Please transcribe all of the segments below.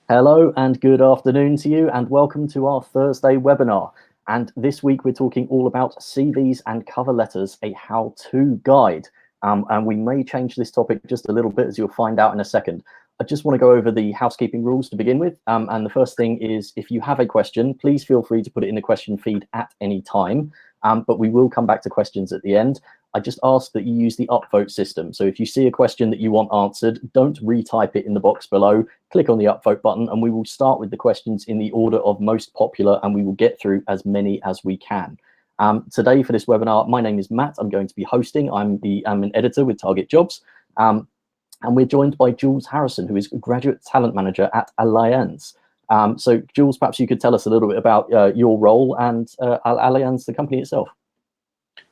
Hello and good afternoon to you, and welcome to our Thursday webinar. And this week we're talking all about CVs and cover letters, a how-to guide. And we may change this topic just a little bit, as you'll find out in a second. I just want to go over the housekeeping rules to begin with. And the first thing is, if you have a question, please feel free to put it in the question feed at any time. But we will come back to questions at the end. I just ask that you use the upvote system. So if you see a question that you want answered, don't retype it in the box below. Click on the upvote button and we will start with the questions in the order of most popular, and we will get through as many as we can. Today for this webinar, my name is Matt. I'm going to be hosting. I'm an editor with TARGETjobs. And we're joined by Jules Harrison, who is Graduate Talent Manager at Allianz. So Jules, perhaps you could tell us a little bit about your role and Allianz, the company itself.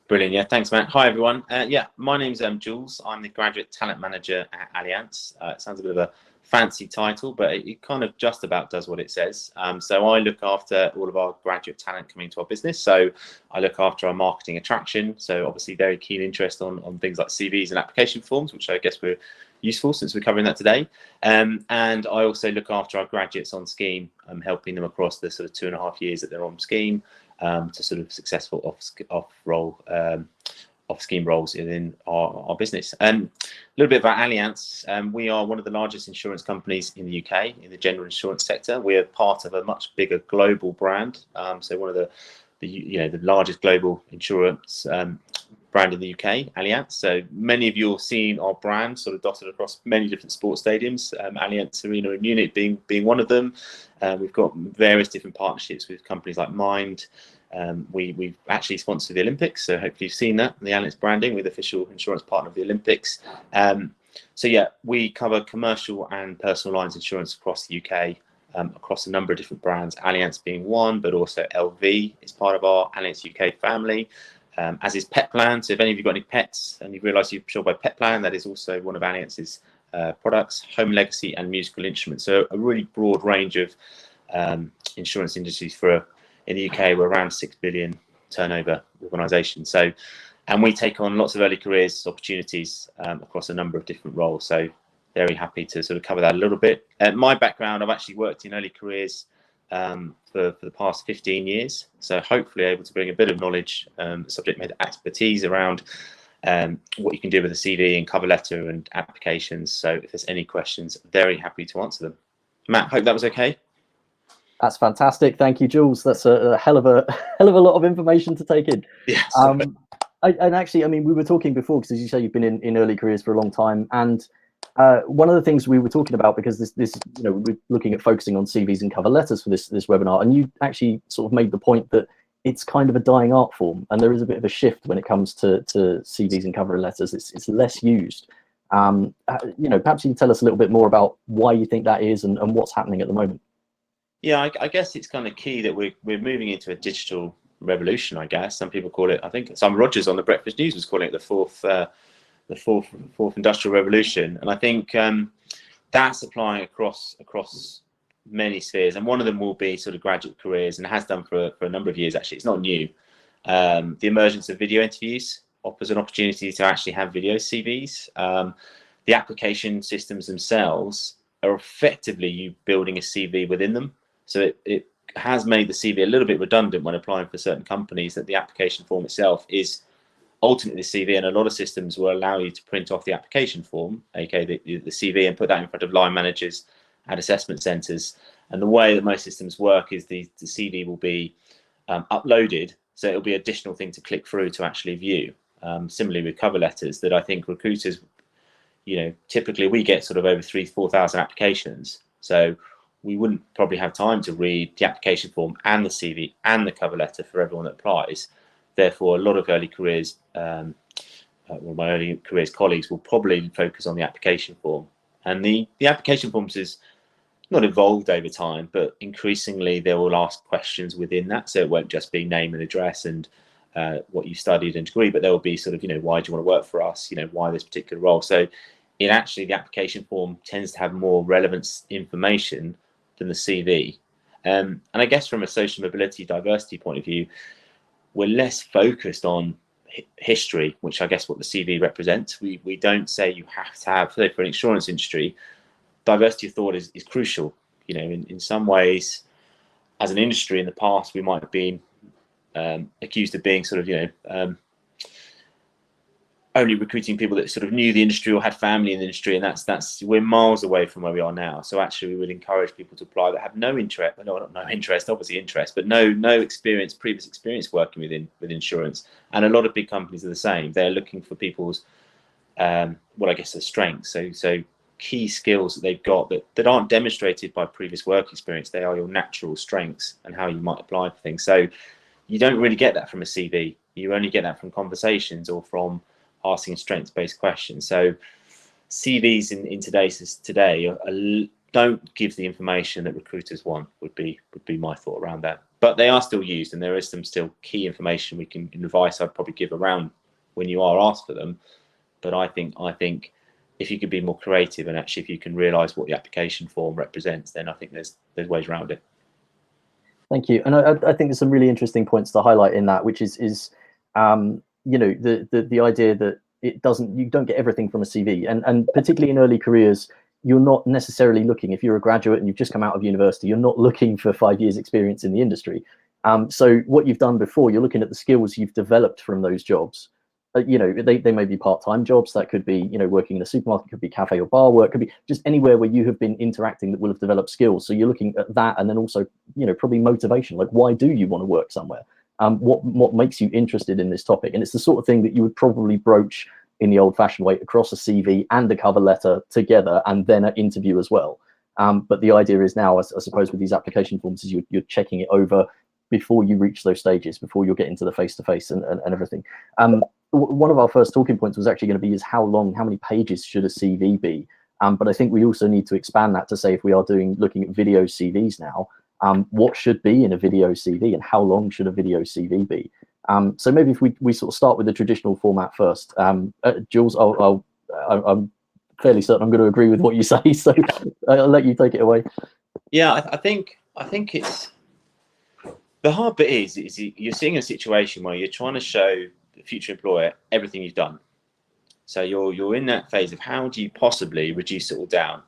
Brilliant. Yeah, thanks, Matt. Hi, everyone. Yeah, my name's Jules. I'm the Graduate Talent Manager at Allianz. It sounds a bit of a fancy title, but it kind of just about does what it says. So I look after all of our graduate talent coming to our business. So I look after our marketing attraction. So obviously very keen interest on things like CVs and application forms, which I guess we're useful since we're covering that today. And I also look after our graduates on scheme, helping them across the sort of 2.5 years that they're on scheme. To sort of successful off scheme roles within our business. A little bit about Allianz. We are one of the largest insurance companies in the UK in the general insurance sector. We are part of a much bigger global brand. So one of the largest global insurance brand in the UK, Allianz. So many of you have seen our brand sort of dotted across many different sports stadiums. Allianz Arena in Munich being one of them. We've got various different partnerships with companies like Mind. We've actually sponsored the Olympics, so hopefully you've seen that, the Allianz branding with official insurance partner of the Olympics. So yeah, we cover commercial and personal lines insurance across the UK, across a number of different brands, Allianz being one, but also LV is part of our Allianz UK family, as is Petplan. So if any of you got any pets and you realise you're insured by Petplan, that is also one of Allianz's products, home legacy and musical instruments. So a really broad range of insurance industries in the UK. We're around 6 billion turnover organisation. So, and we take on lots of early careers opportunities across a number of different roles. So very happy to sort of cover that a little bit. My background, I've actually worked in early careers for the past 15 years. So hopefully able to bring a bit of knowledge, subject matter expertise around what you can do with a CV and cover letter and applications. So if there's any questions, very happy to answer them. Matt, hope that was okay. That's fantastic. Thank you, Jules. That's a hell of a lot of information to take in. Yes. And actually, I mean, we were talking before, because as you say, you've been in early careers for a long time. And one of the things we were talking about, because this we're looking at focusing on CVs and cover letters for this webinar, and you actually sort of made the point that it's kind of a dying art form, and there is a bit of a shift when it comes to CVs and cover letters. It's less used. Perhaps you can tell us a little bit more about why you think that is and what's happening at the moment. Yeah, I guess it's kind of key that we're moving into a digital revolution. I guess some people call it. I think Simon Rogers on the Breakfast News was calling it the fourth industrial revolution, and I think that's applying across many spheres. And one of them will be sort of graduate careers, and has done for a number of years. Actually, it's not new. The emergence of video interviews offers an opportunity to actually have video CVs. The application systems themselves are effectively you building a CV within them. So it has made the CV a little bit redundant when applying for certain companies, that the application form itself is ultimately the CV, and a lot of systems will allow you to print off the application form, aka the CV, and put that in front of line managers at assessment centres. And the way that most systems work is the CV will be uploaded, so it'll be an additional thing to click through to actually view. Similarly with cover letters, that I think recruiters, typically we get sort of over 3,000-4,000 applications. So we wouldn't probably have time to read the application form and the CV and the cover letter for everyone that applies. Therefore, a lot of early careers, my early careers colleagues will probably focus on the application form. And the application forms is not evolved over time, but increasingly they will ask questions within that. So it won't just be name and address and what you studied and degree, but there will be sort of, why do you want to work for us? Why this particular role? So the application form tends to have more relevant information than the CV. And I guess from a social mobility diversity point of view, we're less focused on history, which I guess what the CV represents. We don't say you have to have, so for an insurance industry, diversity of thought is crucial. you know, in some ways, as an industry in the past, we might have been accused of being sort of, you know, only recruiting people that sort of knew the industry or had family in the industry, and that's we're miles away from where we are now. So actually, we would encourage people to apply that have no interest, no interest, obviously interest, but no experience, previous experience working with insurance. And a lot of big companies are the same. They're looking for people's what I guess are strengths. So key skills that they've got that aren't demonstrated by previous work experience. They are your natural strengths and how you might apply for things. So you don't really get that from a CV. You only get that from conversations or from asking strengths-based questions. So CVs in today don't give the information that recruiters want. Would be my thought around that. But they are still used, and there is some still key information advice I'd probably give around when you are asked for them. But I think if you could be more creative, and actually if you can realise what the application form represents, then I think there's ways around it. Thank you. And I think there's some really interesting points to highlight in that, which is you know, the idea that you don't get everything from a CV, and particularly in early careers, you're not necessarily looking, if you're a graduate and you've just come out of university, you're not looking for 5 years experience in the industry. So what you've done before, you're looking at the skills you've developed from those jobs. You know, they may be part-time jobs. That could be, you know, working in a supermarket, could be cafe or bar work, could be just anywhere where you have been interacting that will have developed skills. So you're looking at that, and then also, you know, probably motivation, like why do you want to work somewhere? What makes you interested in this topic? And it's the sort of thing that you would probably broach in the old-fashioned way across a CV and a cover letter together, and then an interview as well. But the idea is now, I suppose, with these application forms, is you're checking it over before you reach those stages, before you're getting to the face-to-face and everything. One of our first talking points was actually going to be how many pages should a CV be? But I think we also need to expand that to say, if we are looking at video CVs now, what should be in a video CV, and how long should a video CV be? So maybe if we sort of start with the traditional format first. Jules, I'm fairly certain I'm going to agree with what you say, so I'll let you take it away. Yeah, I think it's the hard bit is you're seeing a situation where you're trying to show the future employer everything you've done. So you're in that phase of how do you possibly reduce it all down?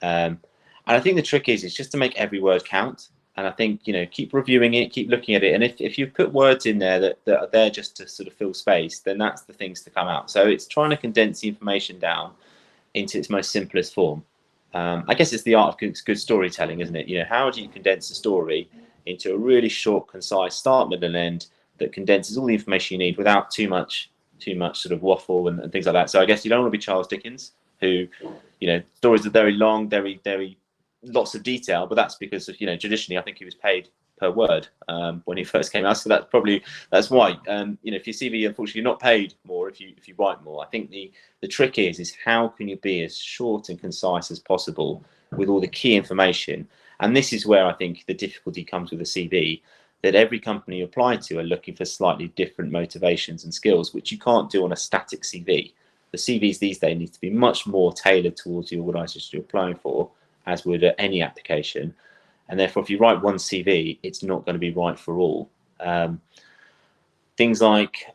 And I think the trick is just to make every word count. And I think, you know, keep reviewing it, keep looking at it. And if you put words in there that are there just to sort of fill space, then that's the things to come out. So it's trying to condense the information down into its most simplest form. I guess it's the art of good storytelling, isn't it? You know, how do you condense a story into a really short, concise start, middle, and end that condenses all the information you need without too much sort of waffle and things like that. So I guess you don't want to be Charles Dickens, who, you know, stories are very long, very lots of detail, but that's because of, you know, traditionally I think he was paid per word when he first came out. So that's why, you know, if your CV, unfortunately, you're not paid more if you write more. I think the trick is how can you be as short and concise as possible with all the key information. And this is where I think the difficulty comes with a CV, that every company you apply to are looking for slightly different motivations and skills, which you can't do on a static CV. The CVs these days need to be much more tailored towards the organisation you're applying for, as would any application. And therefore, if you write one CV, it's not going to be right for all. Things like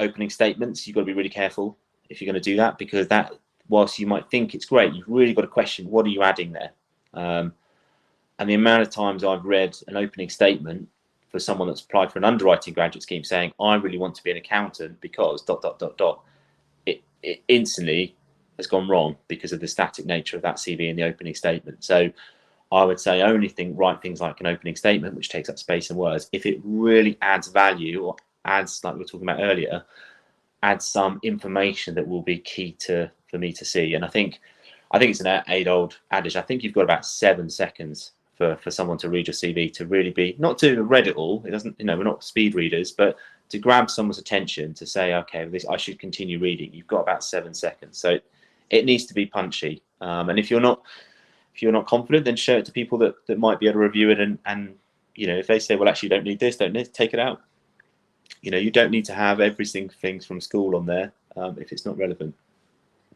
opening statements, you've got to be really careful if you're going to do that, because that, whilst you might think it's great, you've really got to question, what are you adding there? And the amount of times I've read an opening statement for someone that's applied for an underwriting graduate scheme saying, I really want to be an accountant because ... It instantly has gone wrong because of the static nature of that CV in the opening statement. So I would say write things like an opening statement, which takes up space and words, if it really adds value, or adds, like we were talking about earlier, adds some information that will be key for me to see. And I think it's an age-old adage. I think you've got about 7 seconds for someone to read your CV to really be, not to have read it all. It doesn't, you know, we're not speed readers, but to grab someone's attention to say, okay, I should continue reading. You've got about 7 seconds. So it needs to be punchy. And if you're not confident, then show it to people that might be able to review it. And you know, if they say, well, actually, you don't need this, take it out. You know, you don't need to have everything things from school on there if it's not relevant.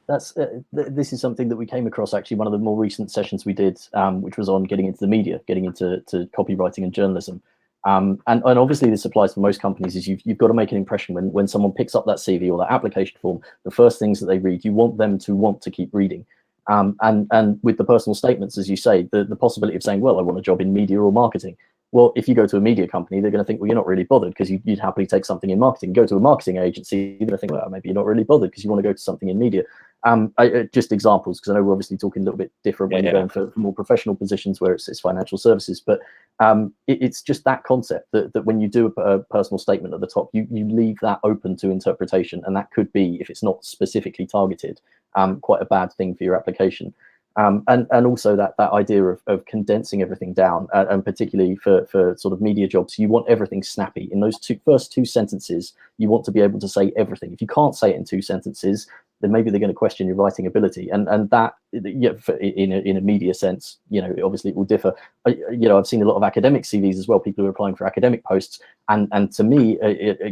That's this is something that we came across actually one of the more recent sessions we did, which was on getting into the media, getting into copywriting and journalism. And obviously this applies for most companies, is you've got to make an impression when someone picks up that CV or that application form. The first things that they read, you want them to want to keep reading. And with the personal statements, as you say, the possibility of saying, well, I want a job in media or marketing. Well, if you go to a media company, they're going to think, well, you're not really bothered because you'd happily take something in marketing. Go to a marketing agency, they're going to think, well, maybe you're not really bothered because you want to go to something in media. Just examples, because I know we're obviously talking a little bit different when you're going for more professional positions where it's financial services, but it's just that concept that when you do a personal statement at the top, you leave that open to interpretation, and that could be, if it's not specifically targeted, quite a bad thing for your application. And also that idea of condensing everything down, and particularly for sort of media jobs, you want everything snappy. In those first two sentences, you want to be able to say everything. If you can't say it in 2 sentences, then maybe they're going to question your writing ability. And that, yeah, in a media sense, obviously it will differ. I've seen a lot of academic CVs as well, people who are applying for academic posts. And to me,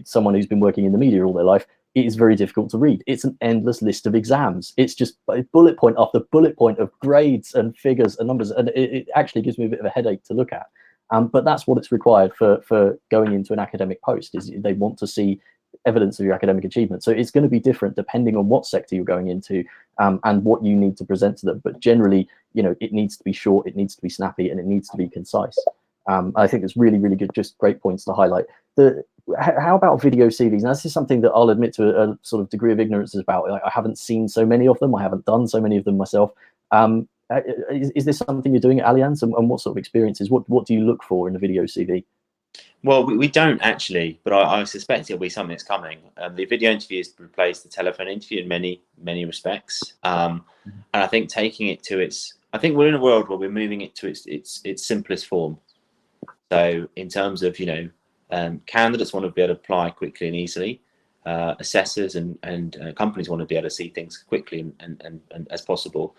someone who's been working in the media all their life, it is very difficult to read. It's an endless list of exams. It's just bullet point after bullet point of grades and figures and numbers. And it actually gives me a bit of a headache to look at. But that's what it's required for going into an academic post, is they want to see evidence of your academic achievement. So it's going to be different depending on what sector you're going into, and what you need to present to them. But generally, it needs to be short, it needs to be snappy, and it needs to be concise. I think it's really, really good, just great points to highlight. How about video CVs? Now, this is something that I'll admit to a sort of degree of ignorance about. I haven't seen so many of them. I haven't done so many of them myself. Is this something you're doing at Allianz, and what sort of experiences? What do you look for in a video CV? Well, we don't actually, but I suspect it'll be something that's coming. The video interview has replaced the telephone interview in many respects, and I think taking it to I think we're in a world where we're moving it to its simplest form. So in terms of candidates want to be able to apply quickly and easily. Assessors and companies want to be able to see things quickly and as possible.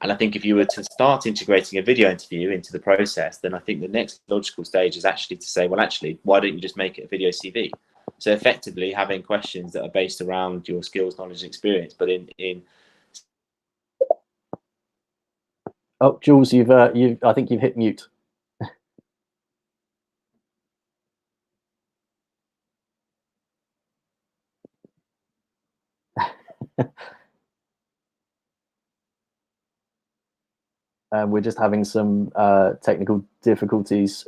And I think if you were to start integrating a video interview into the process, then I think the next logical stage is actually to say, well, actually, why don't you just make it a video CV? So effectively having questions that are based around your skills, knowledge, and experience, but in Oh, Jules, I think you've hit mute. We're just having some technical difficulties.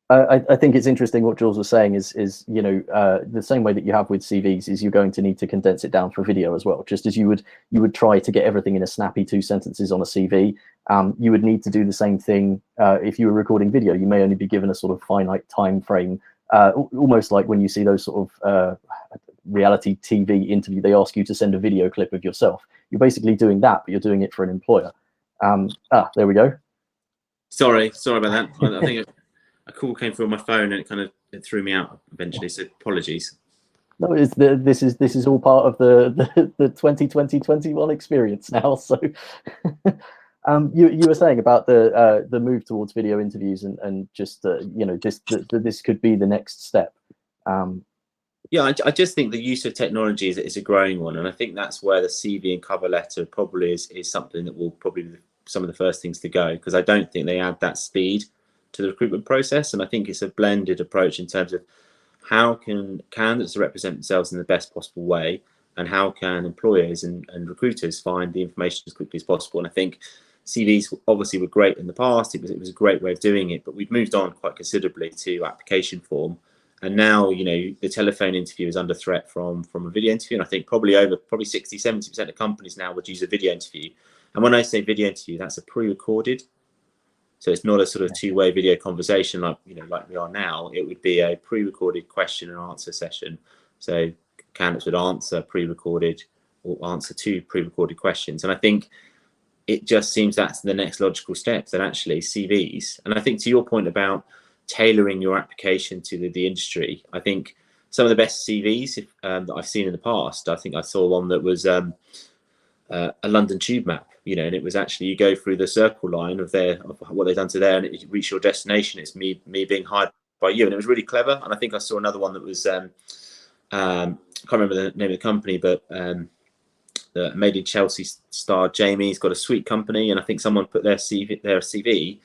I think it's interesting what Jules was saying is the same way that you have with CVs is you're going to need to condense it down for video as well. Just as you would try to get everything in a snappy 2 sentences on a CV, you would need to do the same thing if you were recording video. You may only be given a sort of finite time frame, almost like when you see those sort of reality TV interview, they ask you to send a video clip of yourself. You're basically doing that, but you're doing it for an employer. There we go. Sorry about that. I think a call came through on my phone and it threw me out eventually. So apologies. No, this is all part of the 2020-21 experience now. So you were saying about the move towards video interviews and just this could be the next step. Yeah, I just think the use of technology is a growing one, and I think that's where the CV and cover letter probably is something that will probably be some of the first things to go, because I don't think they add that speed to the recruitment process, and I think it's a blended approach in terms of how can candidates represent themselves in the best possible way, and how can employers and recruiters find the information as quickly as possible. And I think CVs obviously were great in the past. It was a great way of doing it, but we've moved on quite considerably to application form. And now, the telephone interview is under threat from a video interview. And I think probably 60-70% of companies now would use a video interview. And when I say video interview, that's a pre-recorded. So it's not a sort of 2-way video conversation like we are now. It would be a pre-recorded question and answer session. So candidates would answer pre-recorded or answer 2 pre-recorded questions. And I think it just seems that's the next logical step, that actually CVs. And I think to your point about tailoring your application to the industry, I think some of the best CVs that I've seen in the past, I think I saw one that was a London tube map, and it was actually, you go through the circle line of what they've done to there, and it reach your destination. It's me being hired by you, and it was really clever. And I think I saw another one that was I can't remember the name of the company, but the Made in Chelsea star Jamie's got a sweet company, and I think someone put their CV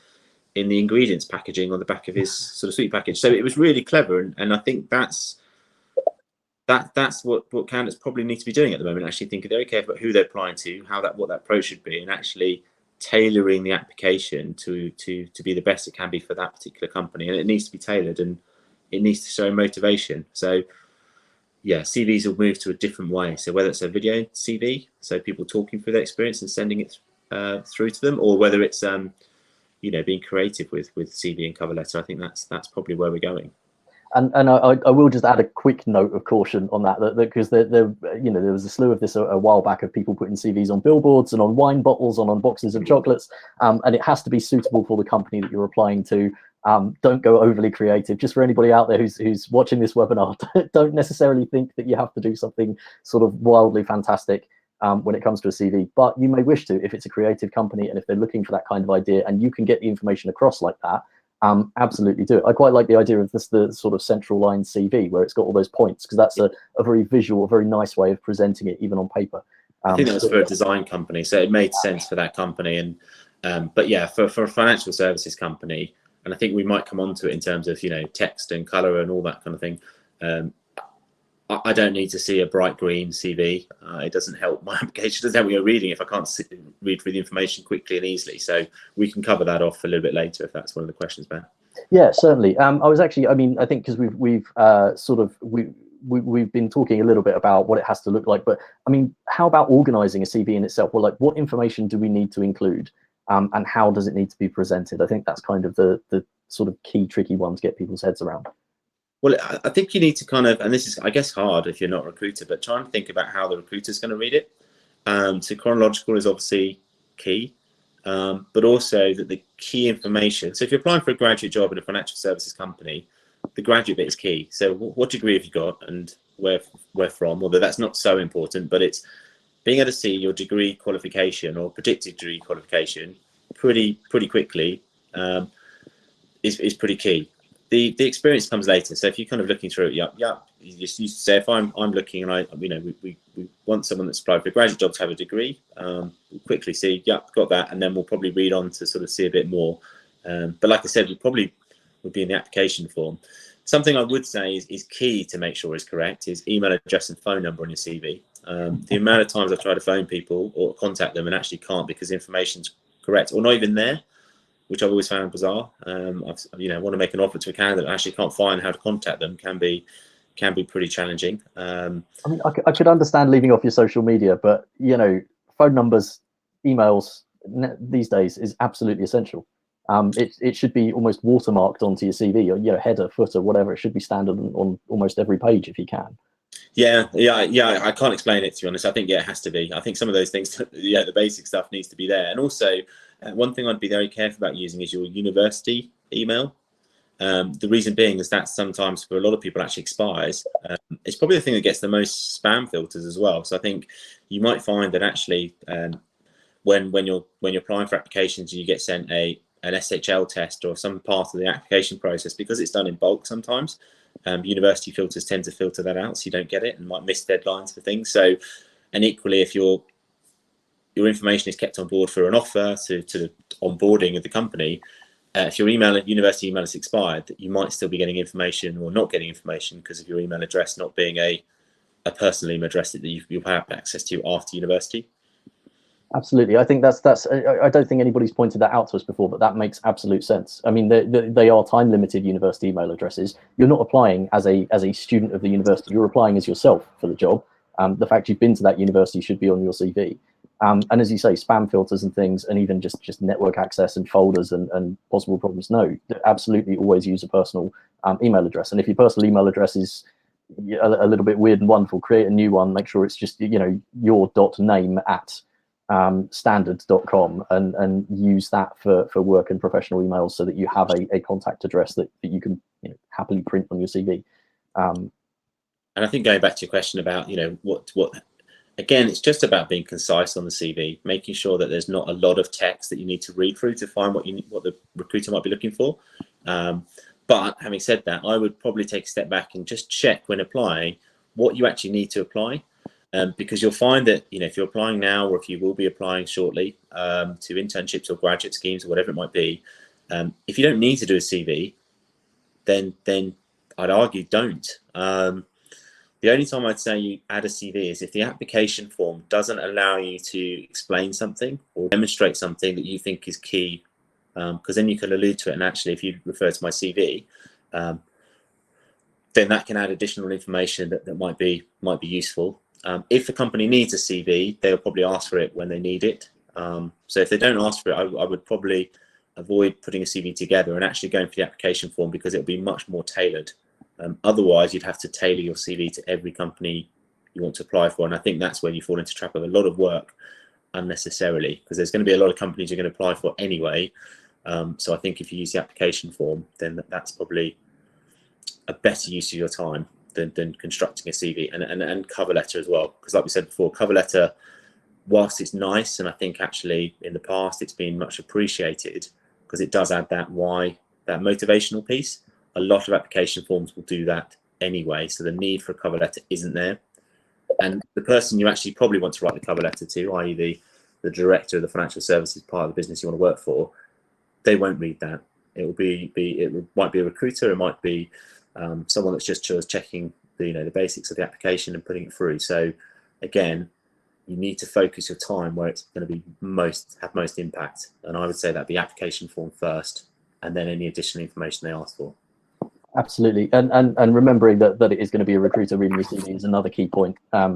in the ingredients packaging on the back of his sort of sweet package. So it was really clever, and I think that's that's what candidates probably need to be doing at the moment. Actually thinking very careful about who they're applying to, what that approach should be, and actually tailoring the application to be the best it can be for that particular company. And it needs to be tailored, and it needs to show motivation. So yeah, CVs will move to a different way. So whether it's a video CV, so people talking through their experience and sending it through to them, or whether it's being creative with CV and cover letter, I think that's probably where we're going. And I will just add a quick note of caution on that, because there was a slew of this a while back of people putting CVs on billboards and on wine bottles and on boxes of chocolates, and it has to be suitable for the company that you're applying to. Don't go overly creative. Just for anybody out there who's watching this webinar, don't necessarily think that you have to do something sort of wildly fantastic when it comes to a CV, but you may wish to if it's a creative company and if they're looking for that kind of idea and you can get the information across like that. Absolutely do it. I quite like the idea of the sort of central line CV where it's got all those points, because that's a very visual, a very nice way of presenting it even on paper. I think that was for a design company, so it made sense for that company. And but yeah, for a financial services company, and I think we might come on to it in terms of text and color and all that kind of thing. I don't need to see a bright green CV. It doesn't help my application. It doesn't help me reading if I can't read through the information quickly and easily. So we can cover that off a little bit later if that's one of the questions, Ben. Yeah, certainly. I was actually, I think because we've been talking a little bit about what it has to look like, but I mean, how about organizing a CV in itself? Well, like, what information do we need to include, and how does it need to be presented? I think that's kind of the sort of key tricky one to get people's heads around. Well, I think you need to kind of, and this is, I guess, hard if you're not a recruiter, but try and think about how the recruiter's going to read it. So chronological is obviously key, but also that the key information. So if you're applying for a graduate job in a financial services company, the graduate bit is key. So what degree have you got and where from? Although that's not so important, but it's being able to see your degree qualification or predicted degree qualification pretty quickly is pretty key. The experience comes later. So if you're kind of looking through it, you just say, if I'm looking and we want someone that's applied for a graduate job to have a degree, we'll quickly see, got that, and then we'll probably read on to sort of see a bit more. But like I said, we probably would be in the application form. Something I would say is key to make sure is correct is email address and phone number on your CV. The amount of times I've tried to phone people or contact them and actually can't because the information's correct or not even there, which I've always found bizarre. I want to make an offer to a candidate and actually can't find how to contact them, can be pretty challenging. I mean, I could understand leaving off your social media, but phone numbers, emails these days is absolutely essential. It should be almost watermarked onto your CV or header, footer, whatever. It should be standard on almost every page if you can. Yeah. I can't explain it, to be honest. I think it has to be. I think some of those things, the basic stuff needs to be there. And also, one thing I'd be very careful about using is your university email. The reason being is that sometimes for a lot of people actually expires. It's probably the thing that gets the most spam filters as well. So I think you might find that actually when you're applying for applications and you get sent an SHL test or some part of the application process, because it's done in bulk sometimes, university filters tend to filter that out so you don't get it and might miss deadlines for things. So, and equally, if your information is kept on board for an offer to the onboarding of the company, if your university email is expired, you might still be getting information or not getting information because of your email address not being a personal email address that you'll have access to after university. Absolutely. I think that's I don't think anybody's pointed that out to us before, but that makes absolute sense. I mean, they are time limited university email addresses. You're not applying as a student of the university. You're applying as yourself for the job. The fact you've been to that university should be on your CV. And as you say, spam filters and things, and even just network access and folders and possible problems. No, absolutely always use a personal email address. And if your personal email address is a little bit weird and wonderful, create a new one. Make sure it's just your .name at standards.com and use that for work and professional emails so that you have a contact address that you can happily print on your CV. And I think going back to your question about what again, it's just about being concise on the CV, making sure that there's not a lot of text that you need to read through to find what the recruiter might be looking for. But having said that, I would probably take a step back and just check when applying what you actually need to apply. Because you'll find that if you're applying now or if you will be applying shortly to internships or graduate schemes or whatever it might be, if you don't need to do a CV, then I'd argue don't. The only time I'd say you add a CV is if the application form doesn't allow you to explain something or demonstrate something that you think is key, because then you can allude to it. And actually, if you refer to my CV, then that can add additional information that might be useful. If the company needs a CV, they'll probably ask for it when they need it. So if they don't ask for it, I would probably avoid putting a CV together and actually going for the application form, because it'll be much more tailored. Otherwise, you'd have to tailor your CV to every company you want to apply for. And I think that's where you fall into trap of a lot of work unnecessarily, because there's going to be a lot of companies you're going to apply for anyway. So I think if you use the application form, then that's probably a better use of your time than constructing a CV and cover letter as well. Because like we said before, cover letter, whilst it's nice, and I think actually in the past it's been much appreciated because it does add that motivational piece. A lot of application forms will do that anyway, so the need for a cover letter isn't there. And the person you actually probably want to write the cover letter to, i.e. the director of the financial services part of the business you want to work for, they won't read that. It might be a recruiter, it might be someone that's just checking the basics of the application and putting it through. So again, you need to focus your time where it's going to be have most impact. And I would say that the application form first, and then any additional information they ask for. Absolutely, and remembering that it is going to be a recruiter reading your CV is another key point. I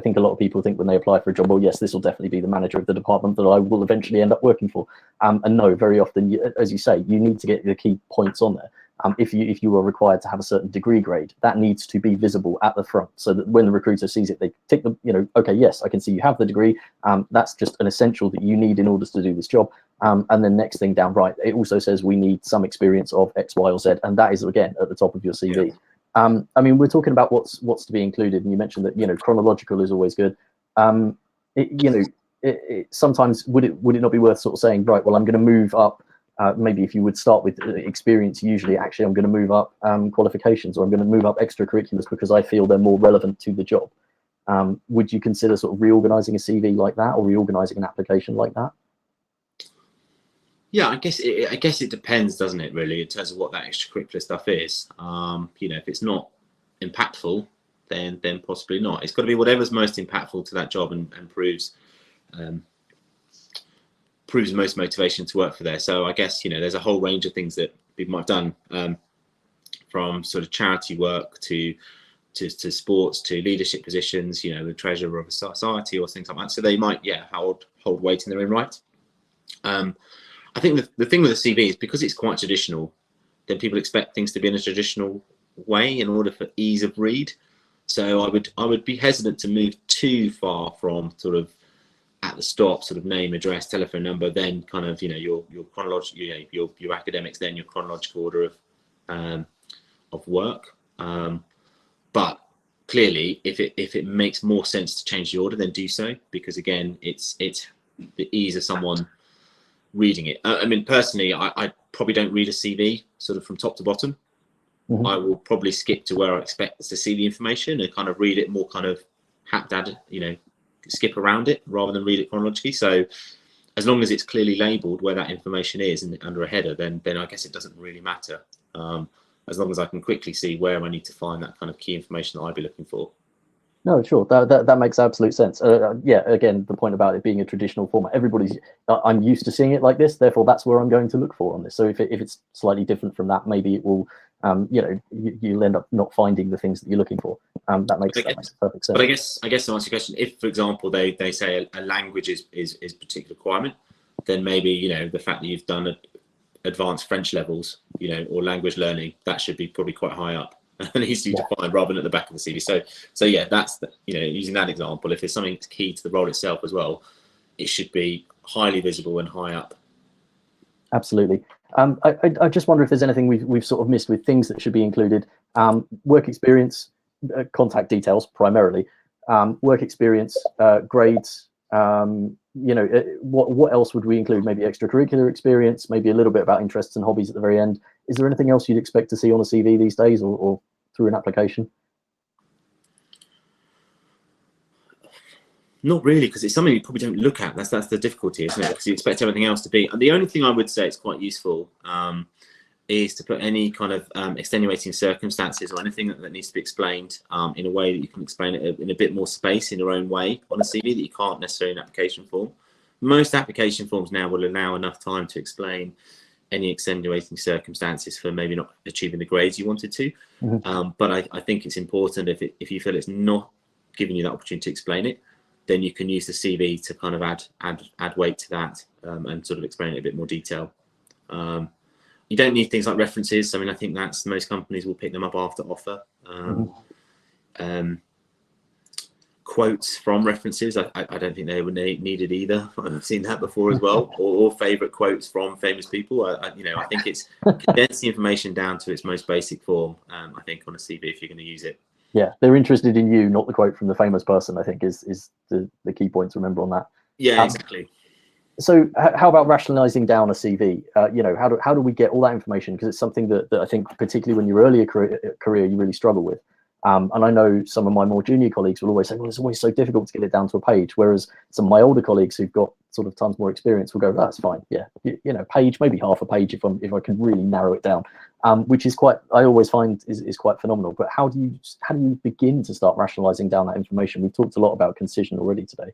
think a lot of people think when they apply for a job, well, yes, this will definitely be the manager of the department that I will eventually end up working for. And no, very often, as you say, you need to get the key points on there. If you are required to have a certain degree grade, that needs to be visible at the front, so that when the recruiter sees it, they tick the, okay, yes, I can see you have the degree. That's just an essential that you need in order to do this job. And then next thing down right, it also says we need some experience of X, Y, or Z, and that is again at the top of your CV. Yeah. I mean, we're talking about what's to be included, and you mentioned that chronological is always good. Sometimes would it not be worth sort of saying, right, well, I'm going to move up. Maybe if you would start with experience, usually actually I'm going to move up qualifications, or I'm going to move up extracurriculars because I feel they're more relevant to the job. Would you consider sort of reorganizing a CV like that, or reorganizing an application like that? Yeah, I guess it depends, doesn't it, really, in terms of what that extracurricular stuff is. If it's not impactful, then possibly not. It's got to be whatever's most impactful to that job and proves most motivation to work for there. So I guess there's a whole range of things that people might have done, from sort of charity work to sports to leadership positions. The treasurer of a society or things like that. So they might hold weight in their own right. I think the thing with the CV is because it's quite traditional, then people expect things to be in a traditional way in order for ease of read. So I would be hesitant to move too far from sort of at the stop, sort of name, address, telephone number, then kind of your chronological, your academics, then your chronological order of work. But clearly, if it makes more sense to change the order, then do so, because again, it's the ease of someone reading it. I mean, personally, I probably don't read a CV sort of from top to bottom. Mm-hmm. I will probably skip to where I expect to see the information and kind of read it more kind of haphazard, skip around it rather than read it chronologically. So as long as it's clearly labelled where that information is and under a header, then I guess it doesn't really matter. As long as I can quickly see where I need to find that kind of key information that I'd be looking for. No, sure, that makes absolute sense. Yeah, again, the point about it being a traditional format, I'm used to seeing it like this, therefore that's where I'm going to look for on this. So if it's slightly different from that, maybe it will, you'll end up not finding the things that you're looking for. That makes perfect sense. But I guess to answer your question, if, for example, they say a language is a particular requirement, then maybe, the fact that you've done advanced French levels, or language learning, that should be probably quite high up and easy to find rather than at the back of the CV. So yeah, that's using that example. If there's something key to the role itself as well, it should be highly visible and high up. Absolutely. I just wonder if there's anything we've sort of missed with things that should be included. Work experience, contact details primarily, work experience, grades. What else would we include? Maybe extracurricular experience, maybe a little bit about interests and hobbies at the very end. Is there anything else you'd expect to see on a CV these days, or through an application? Not really, because it's something you probably don't look at. That's the difficulty, isn't it? Because you expect everything else to be. And the only thing I would say is quite useful is to put any kind of extenuating circumstances or anything that needs to be explained in a way that you can explain it in a bit more space in your own way on a CV that you can't necessarily in an application form. Most application forms now will allow enough time to explain any extenuating circumstances for maybe not achieving the grades you wanted to. But I think it's important if you feel it's not giving you that opportunity to explain it, then you can use the CV to kind of add weight to that and sort of explain it in a bit more detail. You don't need things like references. I mean, I think that's most companies will pick them up after offer. Quotes from references, I don't think they were needed either. I've seen that before as well, or favorite quotes from famous people. I think it's condense the information down to its most basic form. I think on a CV if you're going to use it. Yeah, they're interested in you, not the quote from the famous person. I think is the key point to remember on that. Yeah, exactly. So how about rationalizing down a CV? How do we get all that information? Because it's something that I think, particularly when you're earlier career, you really struggle with. And I know some of my more junior colleagues will always say, well, it's always so difficult to get it down to a page. Whereas some of my older colleagues who've got sort of tons more experience will go, that's fine. Yeah, page, maybe half a page if I can really narrow it down, which is I always find is quite phenomenal. But how do you begin to start rationalizing down that information? We've talked a lot about concision already today.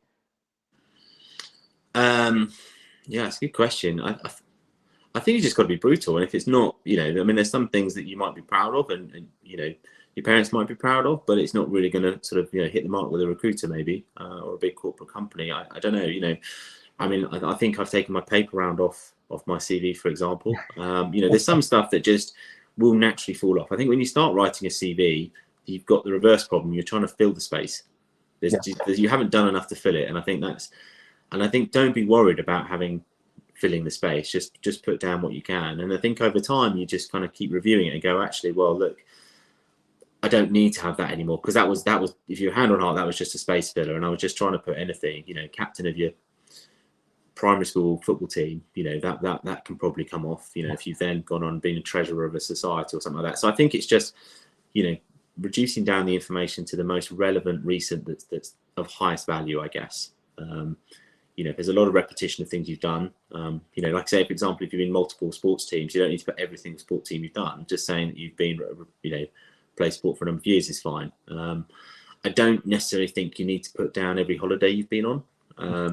Yeah, it's a good question. I think you just got to be brutal. And if it's not, I mean, there's some things that you might be proud of and your parents might be proud of, but it's not really going to sort of, hit the mark with a recruiter maybe, or a big corporate company. I don't know, I mean, I think I've taken my paper round off my CV, for example. There's some stuff that just will naturally fall off. I think when you start writing a CV, you've got the reverse problem. You're trying to fill the space. You haven't done enough to fill it. And I think don't be worried about filling the space. Just put down what you can. And I think over time you just kind of keep reviewing it and go, actually, well, look, I don't need to have that anymore, because that was if you're hand on heart, that was just a space filler, and I was just trying to put anything, captain of your primary school football team, that can probably come off, if you've then gone on being a treasurer of a society or something like that. So I think it's just, reducing down the information to the most relevant, recent, that's of highest value, I guess. There's a lot of repetition of things you've done. Like I say, for example, if you've been multiple sports teams, you don't need to put every single sport team you've done. Just saying that you've been, play sport for a number of years is fine. I don't necessarily think you need to put down every holiday you've been on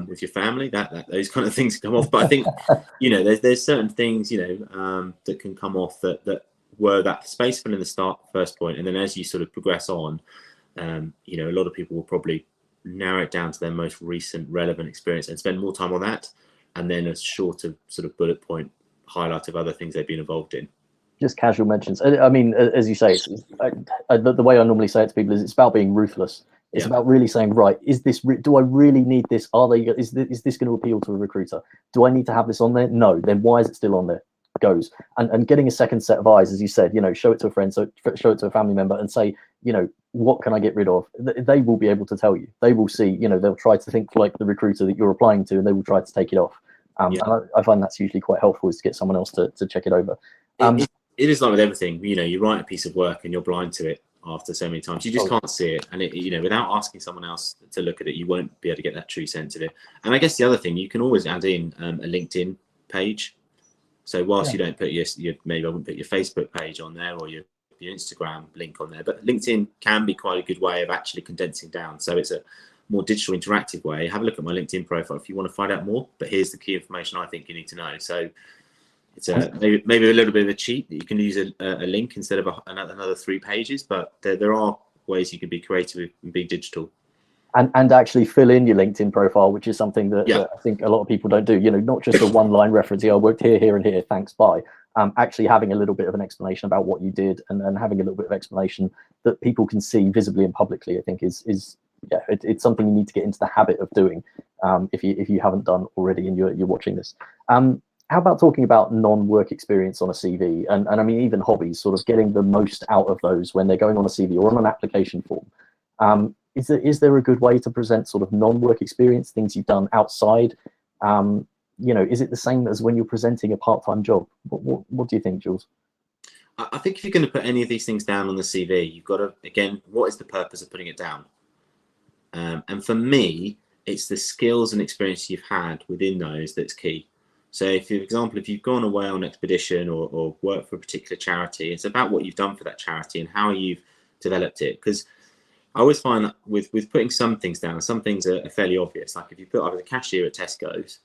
with your family. That those kind of things come off. But I think, there's certain things, that can come off that were that space fill in the first point, and then as you sort of progress on, a lot of people will probably narrow it down to their most recent relevant experience and spend more time on that, and then a shorter sort of bullet point highlight of other things they've been involved in. Just casual mentions. I mean, as you say, the way I normally say it to people is it's about being ruthless. It's about really saying, right, do I really need this? Is this going to appeal to a recruiter? Do I need to have this on there? No. Then why is it still on there? Goes. And getting a second set of eyes, as you said, show it to a friend, so show it to a family member and say, what can I get rid of? They will be able to tell you. They will see, they'll try to think like the recruiter that you're applying to, and they will try to take it off. And I find that's usually quite helpful, is to get someone else to check it over. It is like with everything, you write a piece of work and you're blind to it after so many times. You just can't see it. And without asking someone else to look at it, you won't be able to get that true sense of it. And I guess the other thing, you can always add in a LinkedIn page. So whilst you don't put maybe I wouldn't put your Facebook page on there or your Instagram link on there, but LinkedIn can be quite a good way of actually condensing down. So it's a more digital interactive way. Have a look at my LinkedIn profile if you want to find out more, but here's the key information I think you need to know. So it's maybe a little bit of a cheat that you can use a link instead of another 3 pages, but there are ways you can be creative and be digital. And actually fill in your LinkedIn profile, which is something that I think a lot of people don't do. Not just a one-line reference. I worked here, here, and here. Thanks, bye. Actually having a little bit of an explanation about what you did, and having a little bit of explanation that people can see visibly and publicly, I think is it's something you need to get into the habit of doing if you haven't done already and you're watching this. How about talking about non-work experience on a CV, and I mean even hobbies, sort of getting the most out of those when they're going on a CV or on an application form. Is there a good way to present sort of non-work experience, things you've done outside? Is it the same as when you're presenting a part-time job? What do you think, Jules? I think if you're going to put any of these things down on the CV, you've got to, again, what is the purpose of putting it down? And for me, it's the skills and experience you've had within those that's key. So if, for example, if you've gone away on expedition or worked for a particular charity, it's about what you've done for that charity and how you've developed it. Because I always find that with putting some things down, some things are fairly obvious. Like if you put, I was a cashier at Tesco's,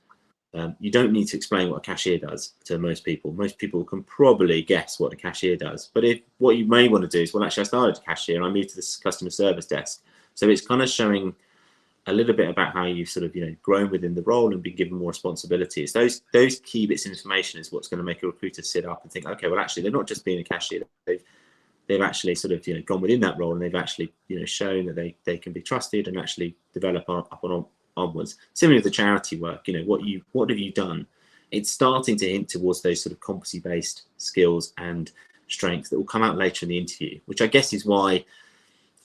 you don't need to explain what a cashier does to most people. Most people can probably guess what a cashier does. But if what you may want to do is, well, actually, I started as a cashier and I moved to this customer service desk. So it's kind of showing a little bit about how you've sort of, grown within the role and been given more responsibilities. Those key bits of information is what's going to make a recruiter sit up and think, okay, well, actually, they're not just being a cashier. They've actually sort of, gone within that role, and they've actually, shown that they can be trusted and actually develop up and onwards. Similarly with the charity work, what have you done? It's starting to hint towards those sort of competency-based skills and strengths that will come out later in the interview, which I guess is why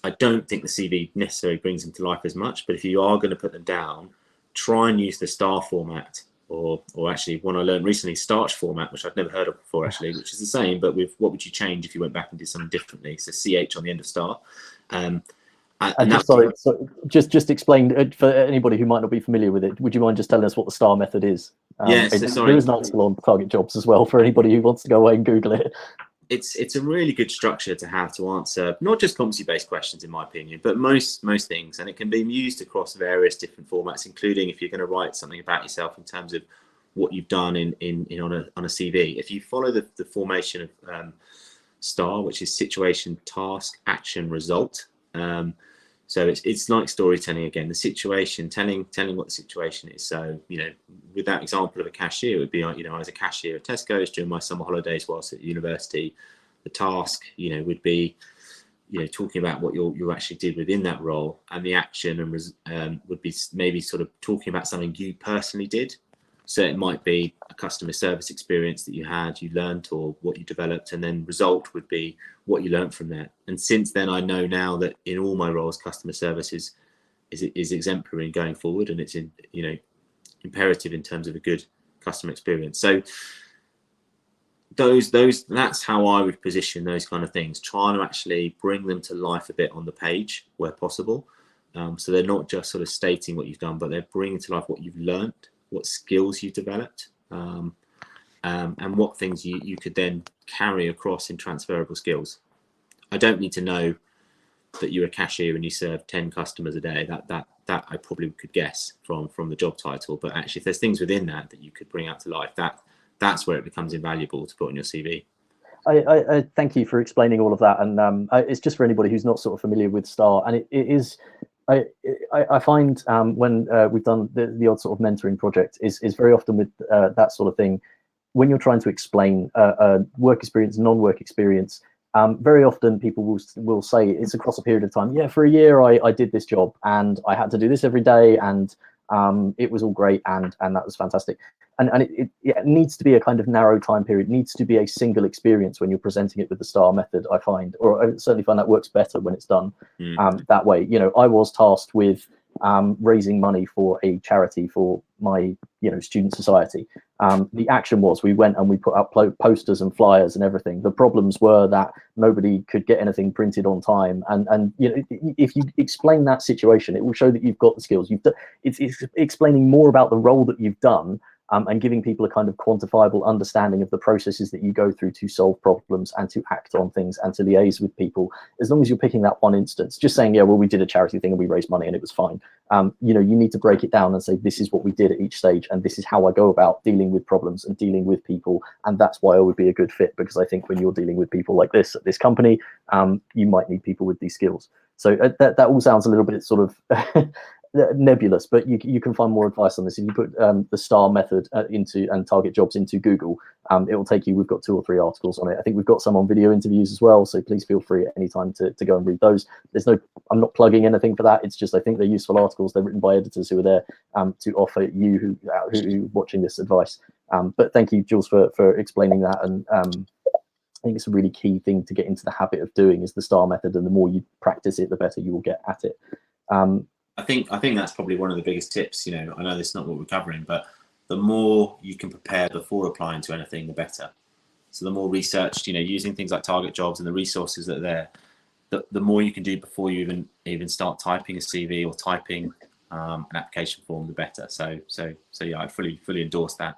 I don't think the CV necessarily brings them to life as much. But if you are going to put them down, try and use the STAR format, or actually one I learned recently, starch format, which I'd never heard of before actually, which is the same, but with what would you change if you went back and did something differently? So CH on the end of STAR. Just explain for anybody who might not be familiar with it. Would you mind just telling us what the STAR method is? Yes, there is an article on TARGETjobs as well for anybody who wants to go away and Google it. It's a really good structure to have to answer not just competency-based questions, in my opinion, but most things, and it can be used across various different formats, including if you're going to write something about yourself in terms of what you've done on a CV. If you follow the formation of STAR, which is situation, task, action, result. So it's like storytelling again. The situation, telling what the situation is. So with that example of a cashier, it would be I was a cashier at Tesco's during my summer holidays whilst at university. The task would be talking about what you actually did within that role, and the action and would be maybe sort of talking about something you personally did. So it might be a customer service experience that you learned, or what you developed, and then result would be what you learned from that. And since then, I know now that in all my roles, customer service is exemplary going forward, and it's imperative in terms of a good customer experience. So that's how I would position those kind of things, trying to actually bring them to life a bit on the page where possible. So they're not just sort of stating what you've done, but they're bringing to life what you've learned, what skills you developed, and what things you could then carry across in transferable skills. I don't need to know that you're a cashier and you serve 10 customers a day. That I probably could guess from the job title. But actually, if there's things within that you could bring out to life, that's where it becomes invaluable to put on your CV. I thank you for explaining all of that, and it's just for anybody who's not sort of familiar with STAR, and it is. I find when we've done the odd sort of mentoring project is very often with that sort of thing, when you're trying to explain work experience, non-work experience, very often people will say it's across a period of time. Yeah, for a year I did this job and I had to do this every day, and it was all great, and that was fantastic. And it needs to be a kind of narrow time period. It needs to be a single experience when you're presenting it with the STAR method, I find, or I certainly find that works better when it's done that way. I was tasked with raising money for a charity for my student society. The action was we went and we put up posters and flyers and everything. The problems were that nobody could get anything printed on time, and if you explain that situation, it will show that you've got the skills. It's explaining more about the role that you've done, and giving people a kind of quantifiable understanding of the processes that you go through to solve problems and to act on things and to liaise with people. As long as you're picking that one instance, just saying, yeah, well, we did a charity thing and we raised money and it was fine. You need to break it down and say, this is what we did at each stage, and this is how I go about dealing with problems and dealing with people. And that's why I would be a good fit, because I think when you're dealing with people like this at this company, you might need people with these skills. So that all sounds a little bit sort of nebulous, but you can find more advice on this if you put the STAR method into and TARGETjobs into Google. It will take you. We've got 2 or 3 articles on it. I think we've got some on video interviews as well, so please feel free at any time to go and read those. I'm not plugging anything for that. It's just I think they're useful articles. They're written by editors who are there to offer you who are watching this advice. But thank you, Jules, for explaining that. And I think it's a really key thing to get into the habit of doing is the STAR method, and the more you practice it, the better you will get at it. I think that's probably one of the biggest tips. I know this is not what we're covering, but the more you can prepare before applying to anything, the better. So the more research, using things like TARGETjobs and the resources that are there, the more you can do before you even start typing a CV or typing an application form, the better. So yeah, I fully endorse that.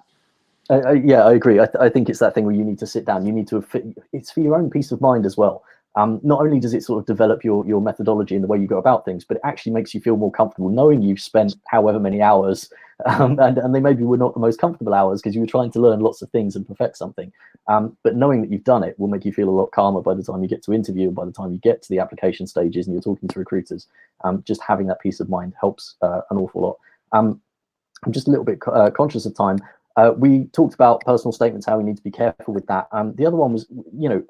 Yeah, I agree. I think it's that thing where you need to sit down. You need to. It's for your own peace of mind as well. Not only does it sort of develop your methodology and the way you go about things, but it actually makes you feel more comfortable knowing you've spent however many hours, and they maybe were not the most comfortable hours because you were trying to learn lots of things and perfect something. But knowing that you've done it will make you feel a lot calmer by the time you get to interview and by the time you get to the application stages and you're talking to recruiters. Just having that peace of mind helps an awful lot. I'm just a little bit conscious of time. We talked about personal statements, how we need to be careful with that. The other one was,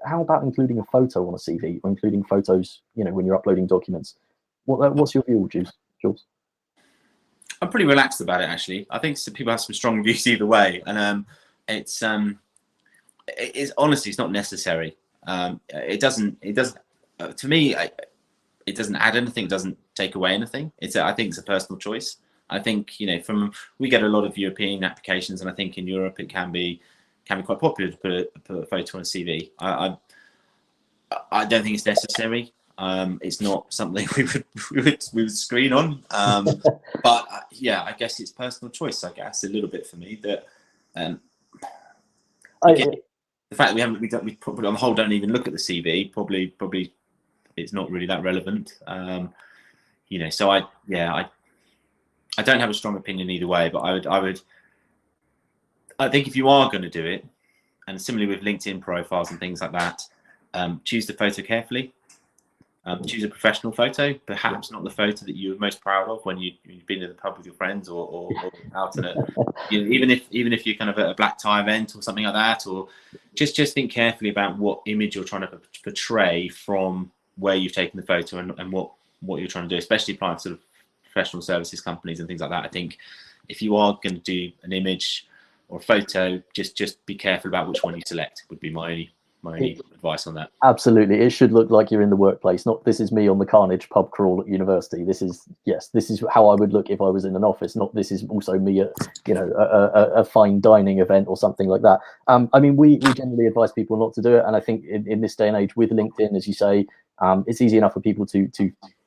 how about including a photo on a CV or including photos, when you're uploading documents? What's your view, Jules? I'm pretty relaxed about it, actually. I think people have some strong views either way, and it's honestly, it's not necessary. It doesn't to me. It doesn't add anything. It doesn't take away anything. I think it's a personal choice. I think we get a lot of European applications, and I think in Europe it can be quite popular to put a photo on a CV. I don't think it's necessary. It's not something we would screen on. But yeah, I guess it's personal choice. I guess a little bit for me that again, the fact that we probably on the whole don't even look at the CV probably it's not really that relevant. So I don't have a strong opinion either way, but I think if you are going to do it, and similarly with LinkedIn profiles and things like that, choose the photo carefully. Choose a professional photo, perhaps not the photo that you're most proud of when you've been in the pub with your friends or out in even if you're kind of at a black tie event or something like that, or just think carefully about what image you're trying to portray from where you've taken the photo and what you're trying to do, especially applying to sort of professional services companies and things like that. I think if you are going to do an image or a photo, just be careful about which one you select. Would be my only advice on that. Absolutely, it should look like you're in the workplace. Not this is me on the Carnage pub crawl at university. This is how I would look if I was in an office. Not this is also me at a fine dining event or something like that. I mean, we generally advise people not to do it, and I think in this day and age with LinkedIn, as you say, it's easy enough for people to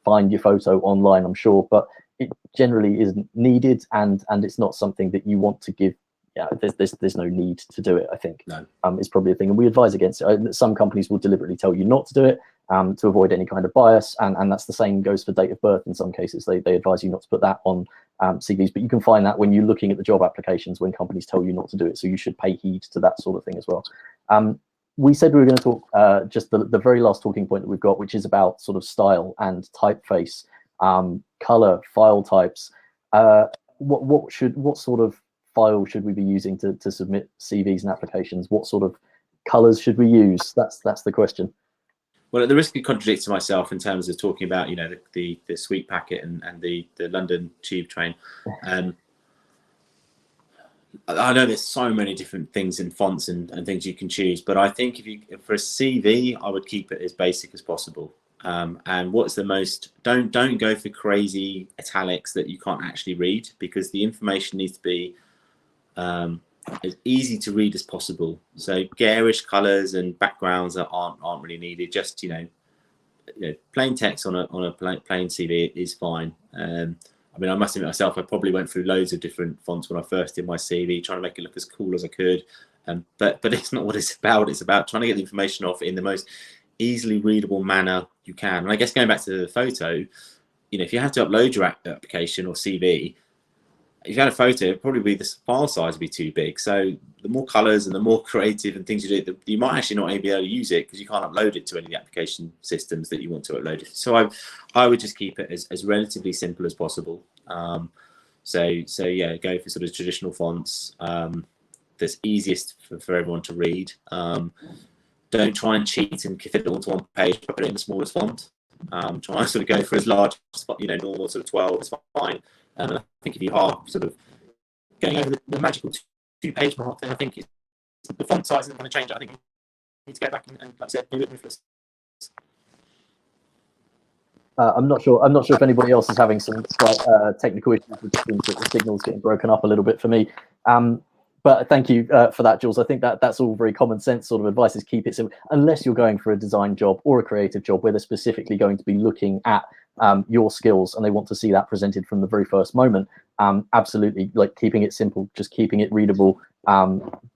find your photo online, I'm sure, but it generally isn't needed, and it's not something that you want to give. Yeah, there's no need to do it. I think no. It's probably a thing, and we advise against it. Some companies will deliberately tell you not to do it to avoid any kind of bias, and that's the same goes for date of birth. In some cases, they advise you not to put that on CVs, but you can find that when you're looking at the job applications when companies tell you not to do it. So you should pay heed to that sort of thing as well. We said we were going to talk just the very last talking point that we've got, which is about sort of style and typeface, color, file types. What sort of file should we be using to submit CVs and applications? What sort of colors should we use? That's the question. Well, at the risk of contradicting myself in terms of talking about the sweet packet and the London tube train, I know there's so many different things in fonts and things you can choose, but I think for a CV, I would keep it as basic as possible. And what's the most? Don't go for crazy italics that you can't actually read, because the information needs to be as easy to read as possible. So garish colours and backgrounds that aren't really needed. Just plain text on a plain CV is fine. I mean, I must admit myself, I probably went through loads of different fonts when I first did my CV, trying to make it look as cool as I could. But it's not what it's about. It's about trying to get the information off in the most easily readable manner you can. And I guess going back to the photo, if you have to upload your application or CV, if you had a photo, probably the file size would be too big. So the more colours and the more creative and things you do, you might actually not be able to use it because you can't upload it to any of the application systems that you want to upload it. So I would just keep it as relatively simple as possible. So yeah, go for sort of traditional fonts that's easiest for everyone to read. Don't try and cheat and fit it onto one page, put it in the smallest font. Try and sort of go for as large, normal sort of 12 is fine. And I think if you are sort of going over the magical two-page mark, then I think the font size isn't going to change. I think you need to go back and like I said, do it ruthless. I'm not sure if anybody else is having some slight technical issues with the signals getting broken up a little bit for me. But thank you for that, Jules. I think that's all very common sense sort of advice, is keep it simple. Unless you're going for a design job or a creative job where they're specifically going to be looking at your skills and they want to see that presented from the very first moment. Absolutely, like keeping it simple, just keeping it readable,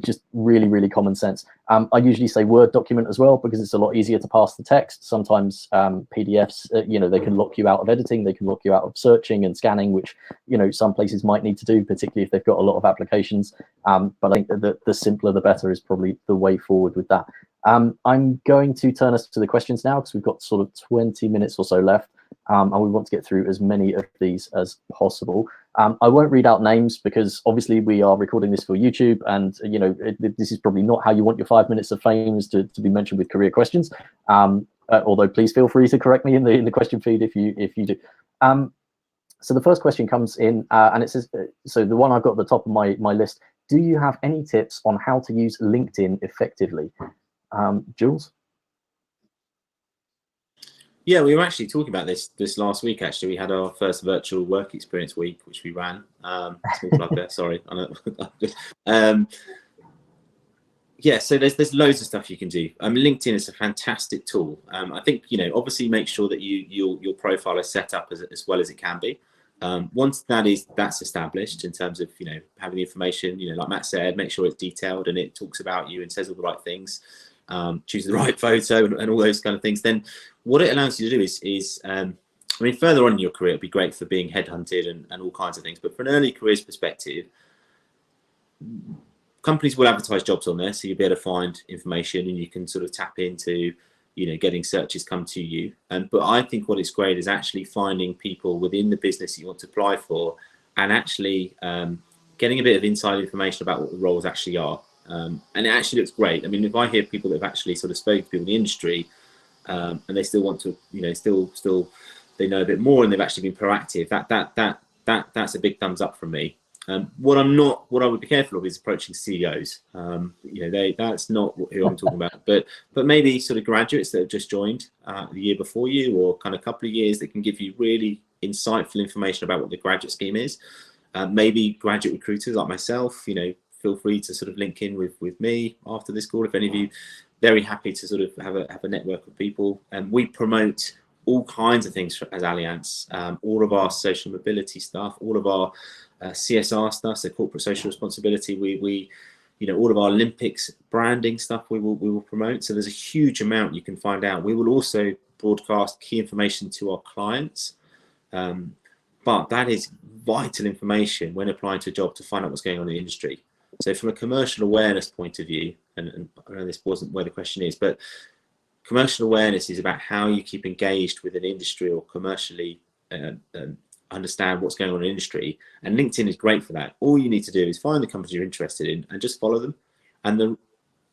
Just really, really common sense. I usually say Word document as well, because it's a lot easier to pass the text. Sometimes PDFs, they can lock you out of editing, they can lock you out of searching and scanning, which, some places might need to do, particularly if they've got a lot of applications. But I think that the simpler the better is probably the way forward with that. I'm going to turn us to the questions now, because we've got sort of 20 minutes or so left. And we want to get through as many of these as possible. I won't read out names, because obviously we are recording this for YouTube, and this is probably not how you want your 5 minutes of fame is to be mentioned with career questions. Although please feel free to correct me in the question feed if you do. So the first question comes in, and it says, so the one I've got at the top of my list: do you have any tips on how to use LinkedIn effectively? Jules? Yeah, we were actually talking about this last week. Actually, we had our first virtual work experience week, which we ran. Small plug there. Sorry. Yeah, so there's loads of stuff you can do. LinkedIn is a fantastic tool. I think obviously make sure that your profile is set up as well as it can be. Once that's established in terms of having the information, like Matt said, make sure it's detailed and it talks about you and says all the right things. Choose the right photo and all those kind of things. Then what it allows you to do is further on in your career, it'd be great for being headhunted and all kinds of things. But from an early careers perspective, companies will advertise jobs on there, so you'll be able to find information and you can sort of tap into, getting searches come to you. But I think what is great is actually finding people within the business you want to apply for, and actually getting a bit of inside information about what the roles actually are. And it actually looks great. If I hear people that have actually sort of spoken to people in the industry, and they still want to, still they know a bit more and they've actually been proactive, that's a big thumbs up from me. What I would be careful of is approaching CEOs. That's not who I'm talking about, but maybe sort of graduates that have just joined the year before you, or kind of a couple of years, that can give you really insightful information about what the graduate scheme is. Maybe graduate recruiters like myself, feel free to sort of link in with me after this call. If any of you, very happy to sort of have a network of people. And we promote all kinds of things as Allianz, all of our social mobility stuff, all of our CSR stuff, so corporate social responsibility. We all of our Olympics branding stuff we will promote. So there's a huge amount you can find out. We will also broadcast key information to our clients, but that is vital information when applying to a job to find out what's going on in the industry. So from a commercial awareness point of view, and I know this wasn't where the question is, but commercial awareness is about how you keep engaged with an industry or commercially understand what's going on in the industry. And LinkedIn is great for that. All you need to do is find the companies you're interested in and just follow them. And then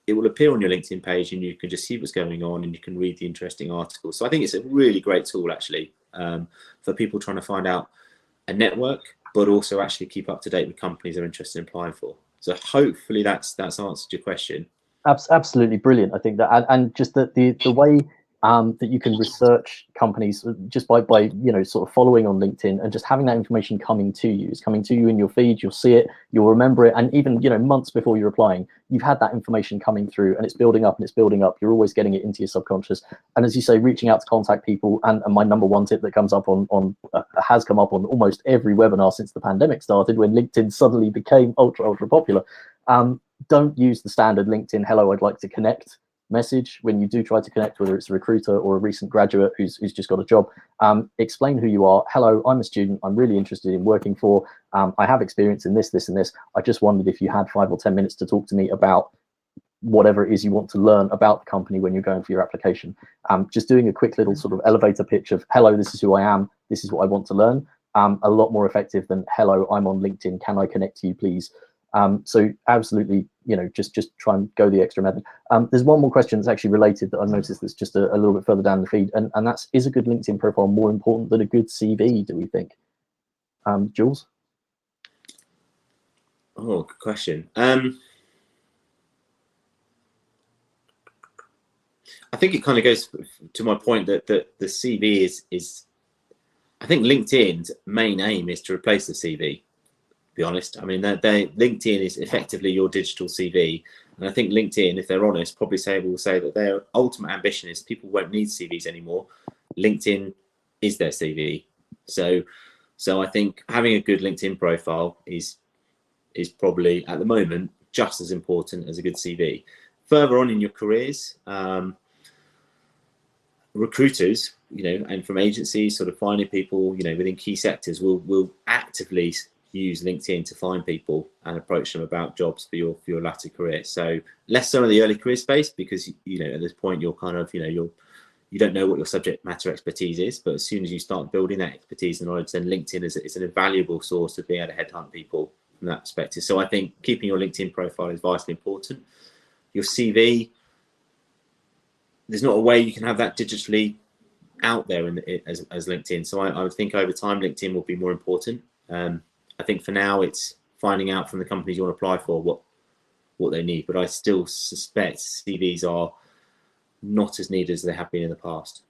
it will appear on your LinkedIn page and you can just see what's going on and you can read the interesting articles. So I think it's a really great tool actually for people trying to find out a network, but also actually keep up to date with companies they're interested in applying for. So hopefully that's answered your question. Absolutely brilliant. I think that, and just the way that you can research companies just by sort of following on LinkedIn and just having that information coming to you. It's coming to you in your feed. You'll see it, you'll remember it, and even months before you're applying, you've had that information coming through, and it's building up and it's building up. You're always getting it into your subconscious. And as you say, reaching out to contact people. And my number one tip that comes up has come up on almost every webinar since the pandemic started, when LinkedIn suddenly became ultra popular. Don't use the standard LinkedIn "hello, I'd like to connect" message when you do try to connect, whether it's a recruiter or a recent graduate who's just got a job. Explain who you are. Hello, I'm a student. I'm really interested in working for. I have experience in this, this, and this. I just wondered if you had 5 or 10 minutes to talk to me about whatever it is you want to learn about the company when you're going for your application. Just doing a quick little sort of elevator pitch of, hello, this is who I am. This is what I want to learn. A lot more effective than, hello, I'm on LinkedIn. Can I connect to you, please? So absolutely, just try and go the extra method. There's one more question that's actually related that I've noticed that's just a little bit further down the feed, and that's, is a good LinkedIn profile more important than a good CV, do we think? Jules? Oh, good question. I think it kind of goes to my point that the CV is, I think LinkedIn's main aim is to replace the CV. Be honest. LinkedIn is effectively your digital CV, and I think LinkedIn, if they're honest, probably will say that their ultimate ambition is people won't need CVs anymore. LinkedIn is their CV. So I think having a good LinkedIn profile is probably at the moment just as important as a good CV. Further on in your careers, recruiters, and from agencies, sort of finding people, within key sectors, will actively use LinkedIn to find people and approach them about jobs for your latter career. So less so in the early career space, because at this point you're kind of you don't know what your subject matter expertise is, but as soon as you start building that expertise and knowledge, then LinkedIn is an invaluable source of being able to headhunt people from that perspective. So I think keeping your LinkedIn profile is vitally important. Your CV, there's not a way you can have that digitally out there as LinkedIn. So I would think over time LinkedIn will be more important. I think for now it's finding out from the companies you want to apply for what they need, but I still suspect CVs are not as needed as they have been in the past.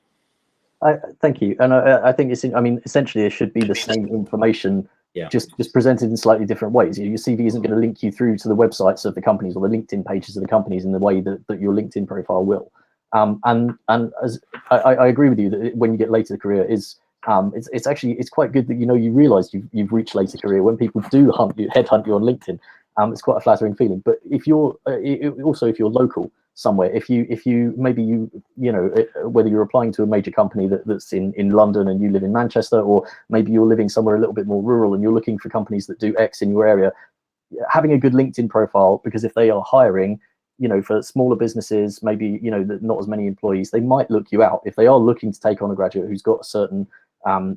Thank you, and I think essentially it should be the same information, just presented in slightly different ways. Your CV isn't going to link you through to the websites of the companies or the LinkedIn pages of the companies in the way that your LinkedIn profile will. And as I agree with you that when you get later career it's quite good that you realise you've reached later career when people do headhunt you on LinkedIn. It's quite a flattering feeling. But if you're if you're local somewhere, if you maybe whether you're applying to a major company that's in London and you live in Manchester, or maybe you're living somewhere a little bit more rural and you're looking for companies that do X in your area, having a good LinkedIn profile, because if they are hiring, for smaller businesses, maybe, not as many employees, they might look you out. If they are looking to take on a graduate who's got a certain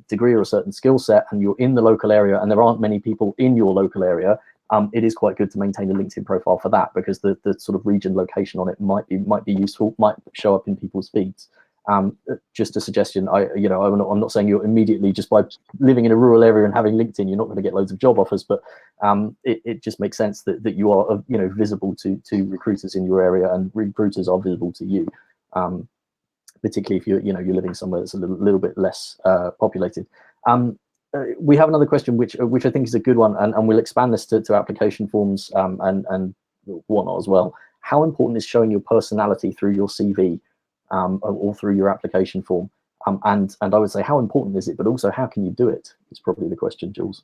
degree or a certain skill set, and you're in the local area and there aren't many people in your local area, it is quite good to maintain a LinkedIn profile for that, because the sort of region location on it might be useful, might show up in people's feeds. Just a suggestion. I'm not saying you're immediately, just by living in a rural area and having LinkedIn, you're not going to get loads of job offers, but it just makes sense that you are visible to recruiters in your area, and recruiters are visible to you, particularly if you're living somewhere that's a little bit less populated. We have another question which I think is a good one, and we'll expand this to application forms and whatnot as well. How important is showing your personality through your CV? Or through your application form, and I would say, how important is it, but also how can you do it? It's probably the question, Jules.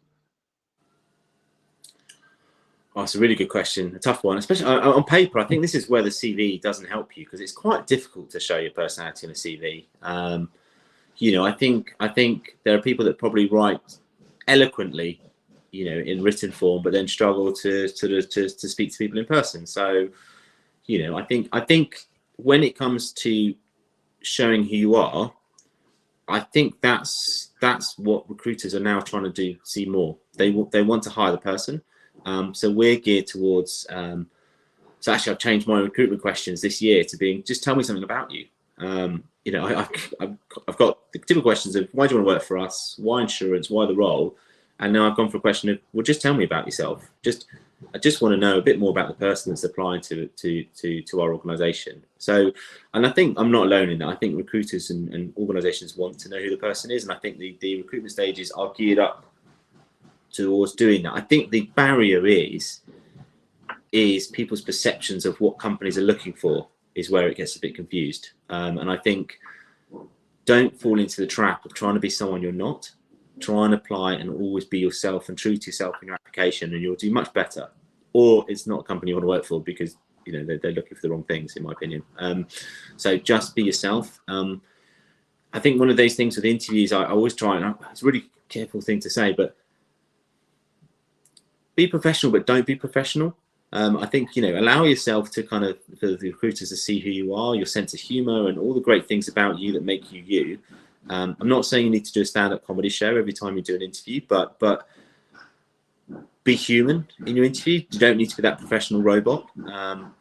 Oh, it's a really good question, a tough one, especially on paper. I think this is where the CV doesn't help you, because it's quite difficult to show your personality in a CV. I think there are people that probably write eloquently, in written form, but then struggle to speak to people in person. So, I think when it comes to showing who you are, I think that's what recruiters are now trying to see more. They want to hire the person. So we're geared towards. So actually, I've changed my recruitment questions this year to being, just tell me something about you. I've got the typical questions of, why do you want to work for us? Why insurance? Why the role? And now I've gone for a question of, well, just tell me about yourself. I just want to know a bit more about the person that's applying to our organisation. So, and I think I'm not alone in that. I think recruiters and organisations want to know who the person is, and I think the recruitment stages are geared up towards doing that. I think the barrier is people's perceptions of what companies are looking for is where it gets a bit confused. And I think, don't fall into the trap of trying to be someone you're not. Try and apply and always be yourself and true to yourself in your application, and you'll do much better. Or it's not a company you want to work for, because they're looking for the wrong things, in my opinion. So just be yourself. I think one of those things with interviews, I always try, and it's a really careful thing to say, but be professional, but don't be professional. I think, allow yourself to for the recruiters to see who you are, your sense of humor, and all the great things about you that make you you. I'm not saying you need to do a stand-up comedy show every time you do an interview, but be human in your interview. You don't need to be that professional robot.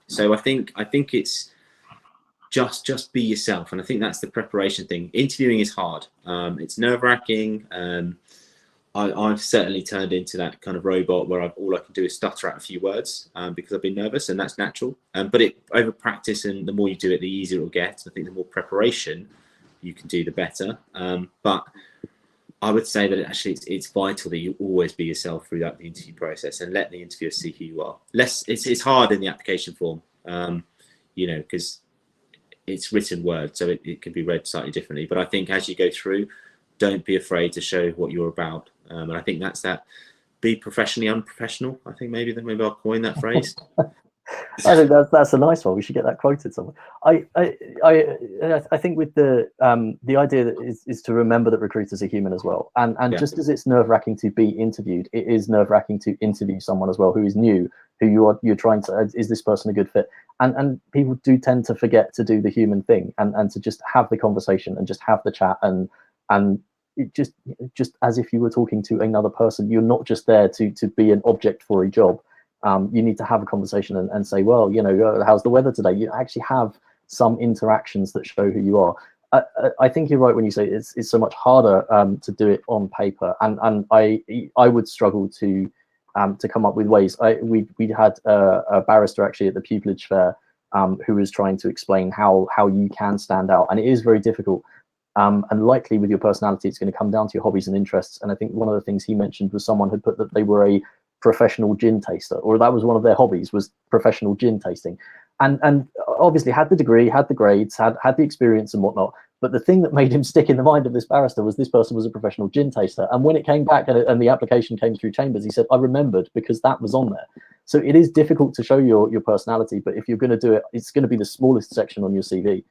So I think it's just be yourself, and I think that's the preparation thing. Interviewing is hard. It's nerve-wracking. I've certainly turned into that kind of robot where all I can do is stutter out a few words because I've been nervous, and that's natural. But over practice, and the more you do it, the easier it will get. I think the more preparation you can do, the better. But I would say that it's vital that you always be yourself throughout the interview process, and let the interviewer see who you are. It's hard in the application form, because it's written word, so it can be read slightly differently. But I think as you go through, don't be afraid to show what you're about. And I think that's that be professionally unprofessional. I think maybe I'll coin that phrase. I think that's a nice one. We should get that quoted somewhere. I think with the idea that is to remember that recruiters are human as well, and Yeah. just as it's nerve-wracking to be interviewed, it is nerve-wracking to interview someone as well who is new, who you're trying to, is this person a good fit? And people do tend to forget to do the human thing and to just have the conversation and just have the chat and it just as if you were talking to another person. You're not just there to be an object for a job. You need to have a conversation and say, well, you know, how's the weather today? You actually have some interactions that show who you are. I think you're right when you say it's so much harder to do it on paper, and I would struggle to come up with ways. We had a barrister actually at the pupillage fair who was trying to explain how you can stand out, and it is very difficult. And likely with your personality, it's going to come down to your hobbies and interests. And I think one of the things he mentioned was someone had put that they were a professional gin taster, or that was one of their hobbies, was professional gin tasting, and obviously had the degree, had the grades, had the experience and whatnot. But the thing that made him stick in the mind of this barrister was this person was a professional gin taster. And when it came back and the application came through Chambers, he said, I remembered because that was on there. So it is difficult to show your personality, but if you're going to do it, it's going to be the smallest section on your CV.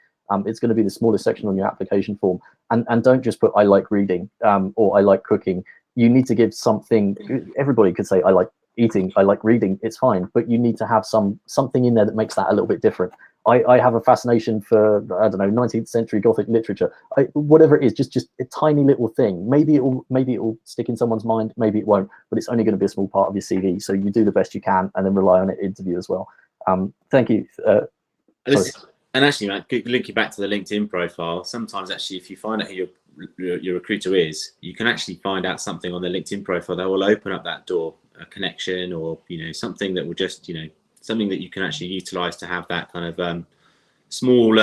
It's going to be the smallest section on your application form. And don't just put I like reading or I like cooking. You need to give something. Everybody could say I like eating, I like reading, it's fine, but you need to have something in there that makes that a little bit different. I have a fascination for, I don't know, 19th century Gothic literature. Whatever it is, just a tiny little thing. Maybe it will stick in someone's mind, maybe it won't, but it's only going to be a small part of your CV. So you do the best you can and then rely on it in interview as well. Thank you. And actually, Matt, linking back to the LinkedIn profile, sometimes actually, if you find out who your recruiter is, you can actually find out something on their LinkedIn profile that will open up that door, a connection, or something that will just something that you can actually utilize to have that kind of small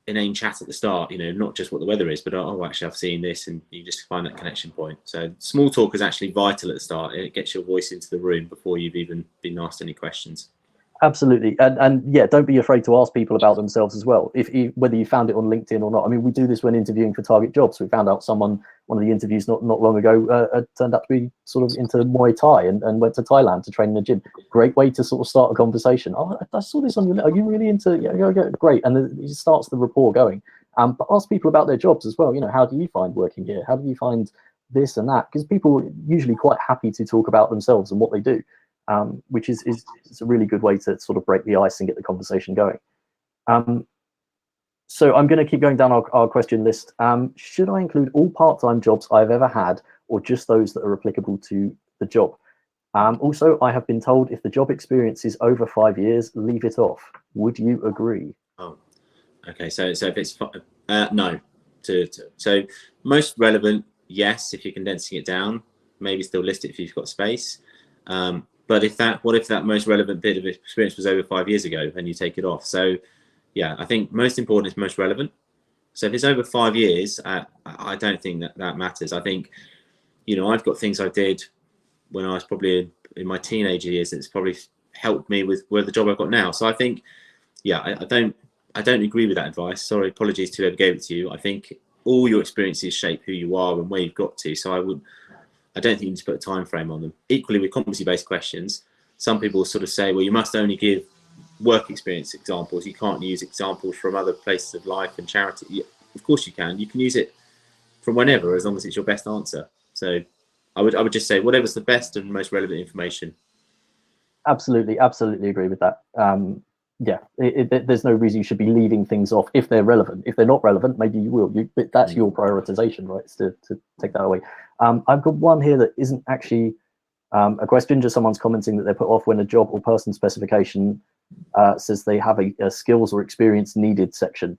inane chat at the start. Not just what the weather is, but actually I've seen this, and you just find that connection point. So small talk is actually vital at the start. It gets your voice into the room before you've even been asked any questions. Absolutely, and yeah, don't be afraid to ask people about themselves as well. Whether you found it on LinkedIn or not. I mean, we do this when interviewing for TARGETjobs. We found out one of the interviews not long ago turned out to be sort of into Muay Thai and went to Thailand to train in the gym. Great way to sort of start a conversation. Oh, I saw this on your. Are you really into? Yeah, great, and it starts the rapport going. But ask people about their jobs as well. How do you find working here? How do you find this and that? Because people are usually quite happy to talk about themselves and what they do. Which is a really good way to sort of break the ice and get the conversation going. So I'm going to keep going down our question list. Should I include all part-time jobs I've ever had, or just those that are applicable to the job? Also, I have been told if the job experience is over 5 years, leave it off. Would you agree? Oh, okay. So if it's no, so most relevant, yes. If you're condensing it down, maybe still list it if you've got space. But what if that most relevant bit of experience was over 5 years ago and you take it off? So yeah, I think most important is most relevant. So if it's over 5 years, I don't think that matters. I think, I've got things I did when I was probably in my teenager years that's probably helped me with the job I've got now. So I think, yeah, I don't agree with that advice. Sorry, apologies to whoever gave it to you. I think all your experiences shape who you are and where you've got to. So I don't think you need to put a time frame on them. Equally, with competency-based questions, some people sort of say, well, you must only give work experience examples. You can't use examples from other places of life and charity. Of course you can. You can use it from whenever, as long as it's your best answer. So I would just say whatever's the best and most relevant information. Absolutely agree with that. Yeah, there's no reason you should be leaving things off if they're relevant. If they're not relevant, maybe you will. But that's your prioritization, right? It's to take that away. I've got one here that isn't actually a question, just someone's commenting that they're put off when a job or person specification says they have a skills or experience needed section,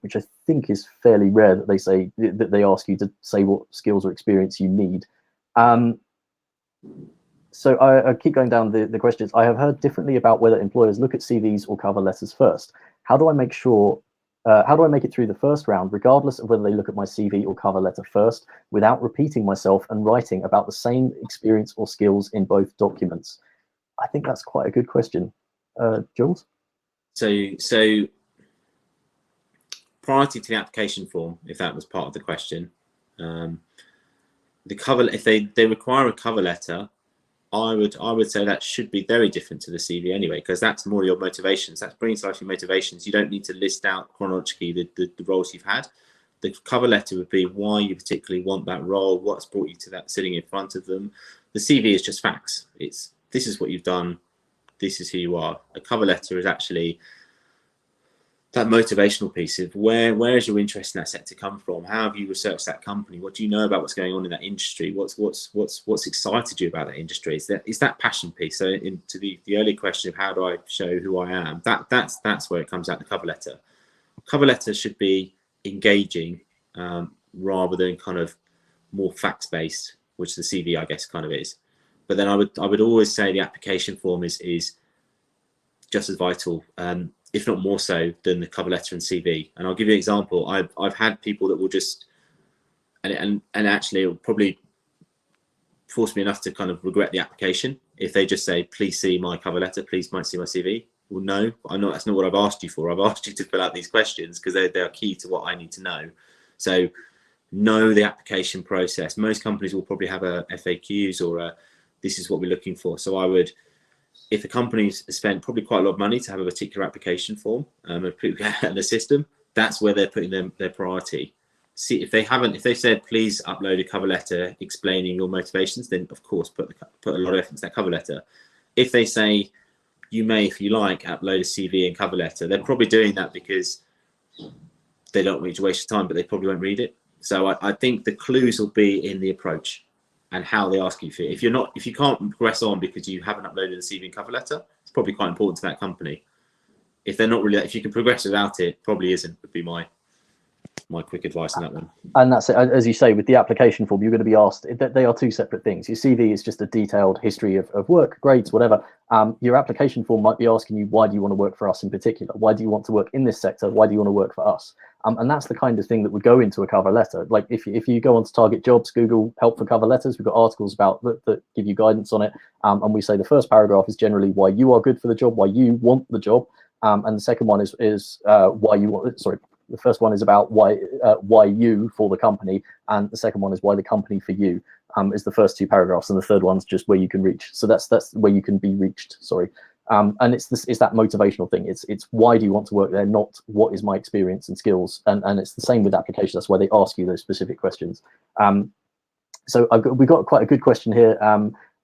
which I think is fairly rare that they ask you to say what skills or experience you need. So I keep going down the questions. I have heard differently about whether employers look at CVs or cover letters first. How do I make it through the first round, regardless of whether they look at my CV or cover letter first, without repeating myself and writing about the same experience or skills in both documents? I think that's quite a good question. Jules? So priority to the application form, if that was part of the question, if they require a cover letter, I would say that should be very different to the CV anyway, because that's more your motivations. That's bringing to life your motivations. You don't need to list out chronologically the roles you've had. The cover letter would be why you particularly want that role, what's brought you to that sitting in front of them. The CV is just facts. It's this is what you've done, this is who you are. A cover letter is actually that motivational piece of where is your interest in that sector come from? How have you researched that company? What do you know about what's going on in that industry? What's excited you about that industry? Is that passion piece? So to the early question of how do I show who I am, that's where it comes out the cover letter. Cover letter should be engaging rather than kind of more facts based, which the CV I guess kind of is. But then I would always say the application form is just as vital, if not more so than the cover letter and CV. And I'll give you an example. I've had people that will just, and actually it will probably force me enough to kind of regret the application if they just say, please see my cover letter, please might see my CV. Well, no, I'm not. That's not what I've asked you for. I've asked you to fill out these questions because they are key to what I need to know. So know the application process. Most companies will probably have a FAQs or this is what we're looking for. So I would, if a company's spent probably quite a lot of money to have a particular application form and the system, that's where they're putting their priority. See, if they said please upload a cover letter explaining your motivations, then of course put a lot of effort into that cover letter. If they say you may, if you like, upload a CV and cover letter, they're probably doing that because they don't want you to waste your time, but they probably won't read it. So I think the clues will be in the approach and how they ask you for it. If you can't progress on because you haven't uploaded a CV and cover letter, it's probably quite important to that company. If they're not really, if you can progress without it, probably isn't, would be my quick advice on that one. And that's it. As you say, with the application form, you're going to be asked that they are two separate things. Your CV is just a detailed history of work, grades, whatever. Your application form might be asking you, why do you want to work for us in particular? Why do you want to work in this sector? Why do you want to work for us? And that's the kind of thing that would go into a cover letter. Like if you go onto TARGETjobs, Google help for cover letters, we've got articles about that give you guidance on it. And we say the first paragraph is generally why you are good for the job, why you want the job. And the second one is why you want, sorry, the first one is about why you for the company, and the second one is why the company for you. Is the first two paragraphs, and the third one's just where you can reach. So that's where you can be reached. Sorry, and it's that motivational thing. It's why do you want to work there, not what is my experience and skills. And it's the same with applications. That's why they ask you those specific questions. So we got quite a good question here.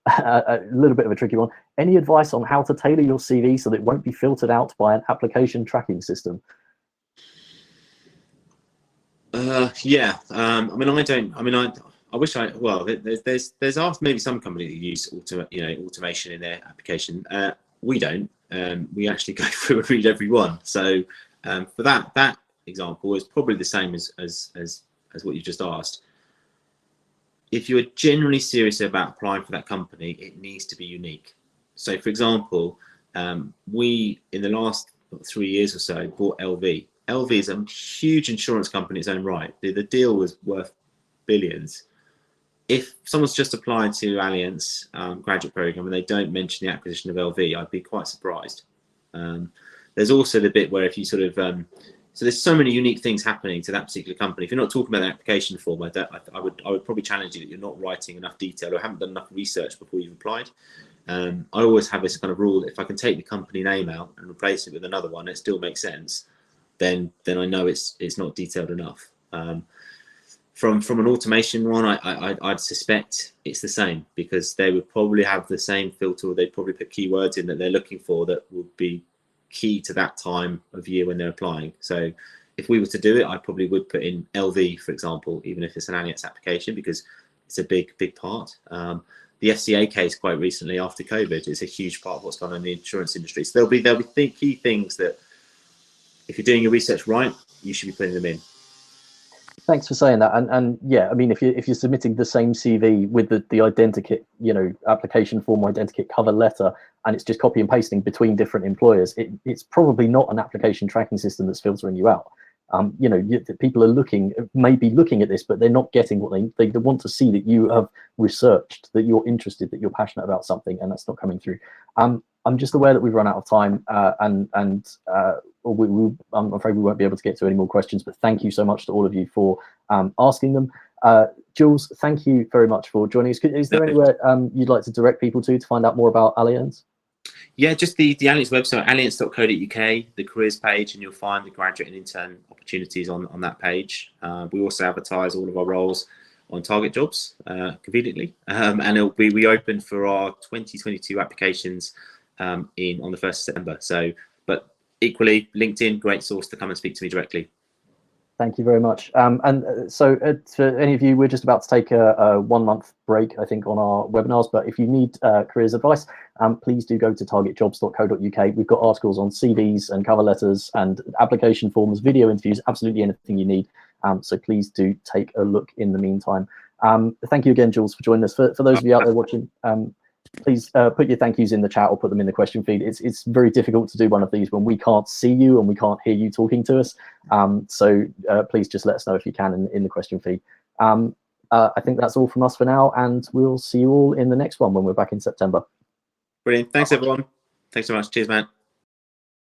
A little bit of a tricky one. Any advice on how to tailor your CV so that it won't be filtered out by an application tracking system? Yeah. I wish well, there's maybe some companies that use automation in their application. We don't. We actually go through and read every one. So for that example is probably the same as what you just asked. If you're genuinely serious about applying for that company, it needs to be unique. So for example, we in the last 3 years or so bought LV. LV is a huge insurance company in its own right. The deal was worth billions. If someone's just applied to Allianz graduate program and they don't mention the acquisition of LV, I'd be quite surprised. There's also the bit where if you sort of, so there's so many unique things happening to that particular company. If you're not talking about an application form, I would probably challenge you that you're not writing enough detail or haven't done enough research before you've applied. I always have this kind of rule that if I can take the company name out and replace it with another one, it still makes sense. Then I know it's not detailed enough. From an automation one, I'd suspect it's the same because they would probably have the same filter. They'd probably put keywords in that they're looking for that would be key to that time of year when they're applying. So if we were to do it, I probably would put in LV, for example, even if it's an Allianz application, because it's a big part. The FCA case quite recently after COVID is a huge part of what's gone on in the insurance industry. So there'll be key things that if you're doing your research right, you should be putting them in. Thanks for saying that. And yeah, I mean, if you're submitting the same CV with the identikit, application form, identikit cover letter, and it's just copy and pasting between different employers, it's probably not an application tracking system that's filtering you out. People are maybe looking at this, but they're not getting what they want to see, that you have researched, that you're interested, that you're passionate about something, and that's not coming through. I'm just aware that we've run out of time, and I'm afraid we won't be able to get to any more questions, but thank you so much to all of you for asking them. Jules, thank you very much for joining us. Is there anywhere you'd like to direct people to find out more about Allianz? Yeah, just the Allianz website, allianz.co.uk, the careers page, and you'll find the graduate and intern opportunities on that page. We also advertise all of our roles on TARGETjobs conveniently, and we open for our 2022 applications on the 1st of September. So, but equally, LinkedIn, great source to come and speak to me directly. Thank you very much. So for any of you, we're just about to take a 1 month break, I think, on our webinars. But if you need careers advice, please do go to targetjobs.co.uk. We've got articles on CVs and cover letters and application forms, video interviews, absolutely anything you need. So please do take a look in the meantime. Thank you again, Jules, for joining us. For those of you out there watching, please put your thank yous in the chat or put them in the question feed. It's very difficult to do one of these when we can't see you and we can't hear you talking to us. So please just let us know if you can in the question feed. I think that's all from us for now, and we'll see you all in the next one when we're back in September. Brilliant. Thanks, everyone. Thanks so much. Cheers, man.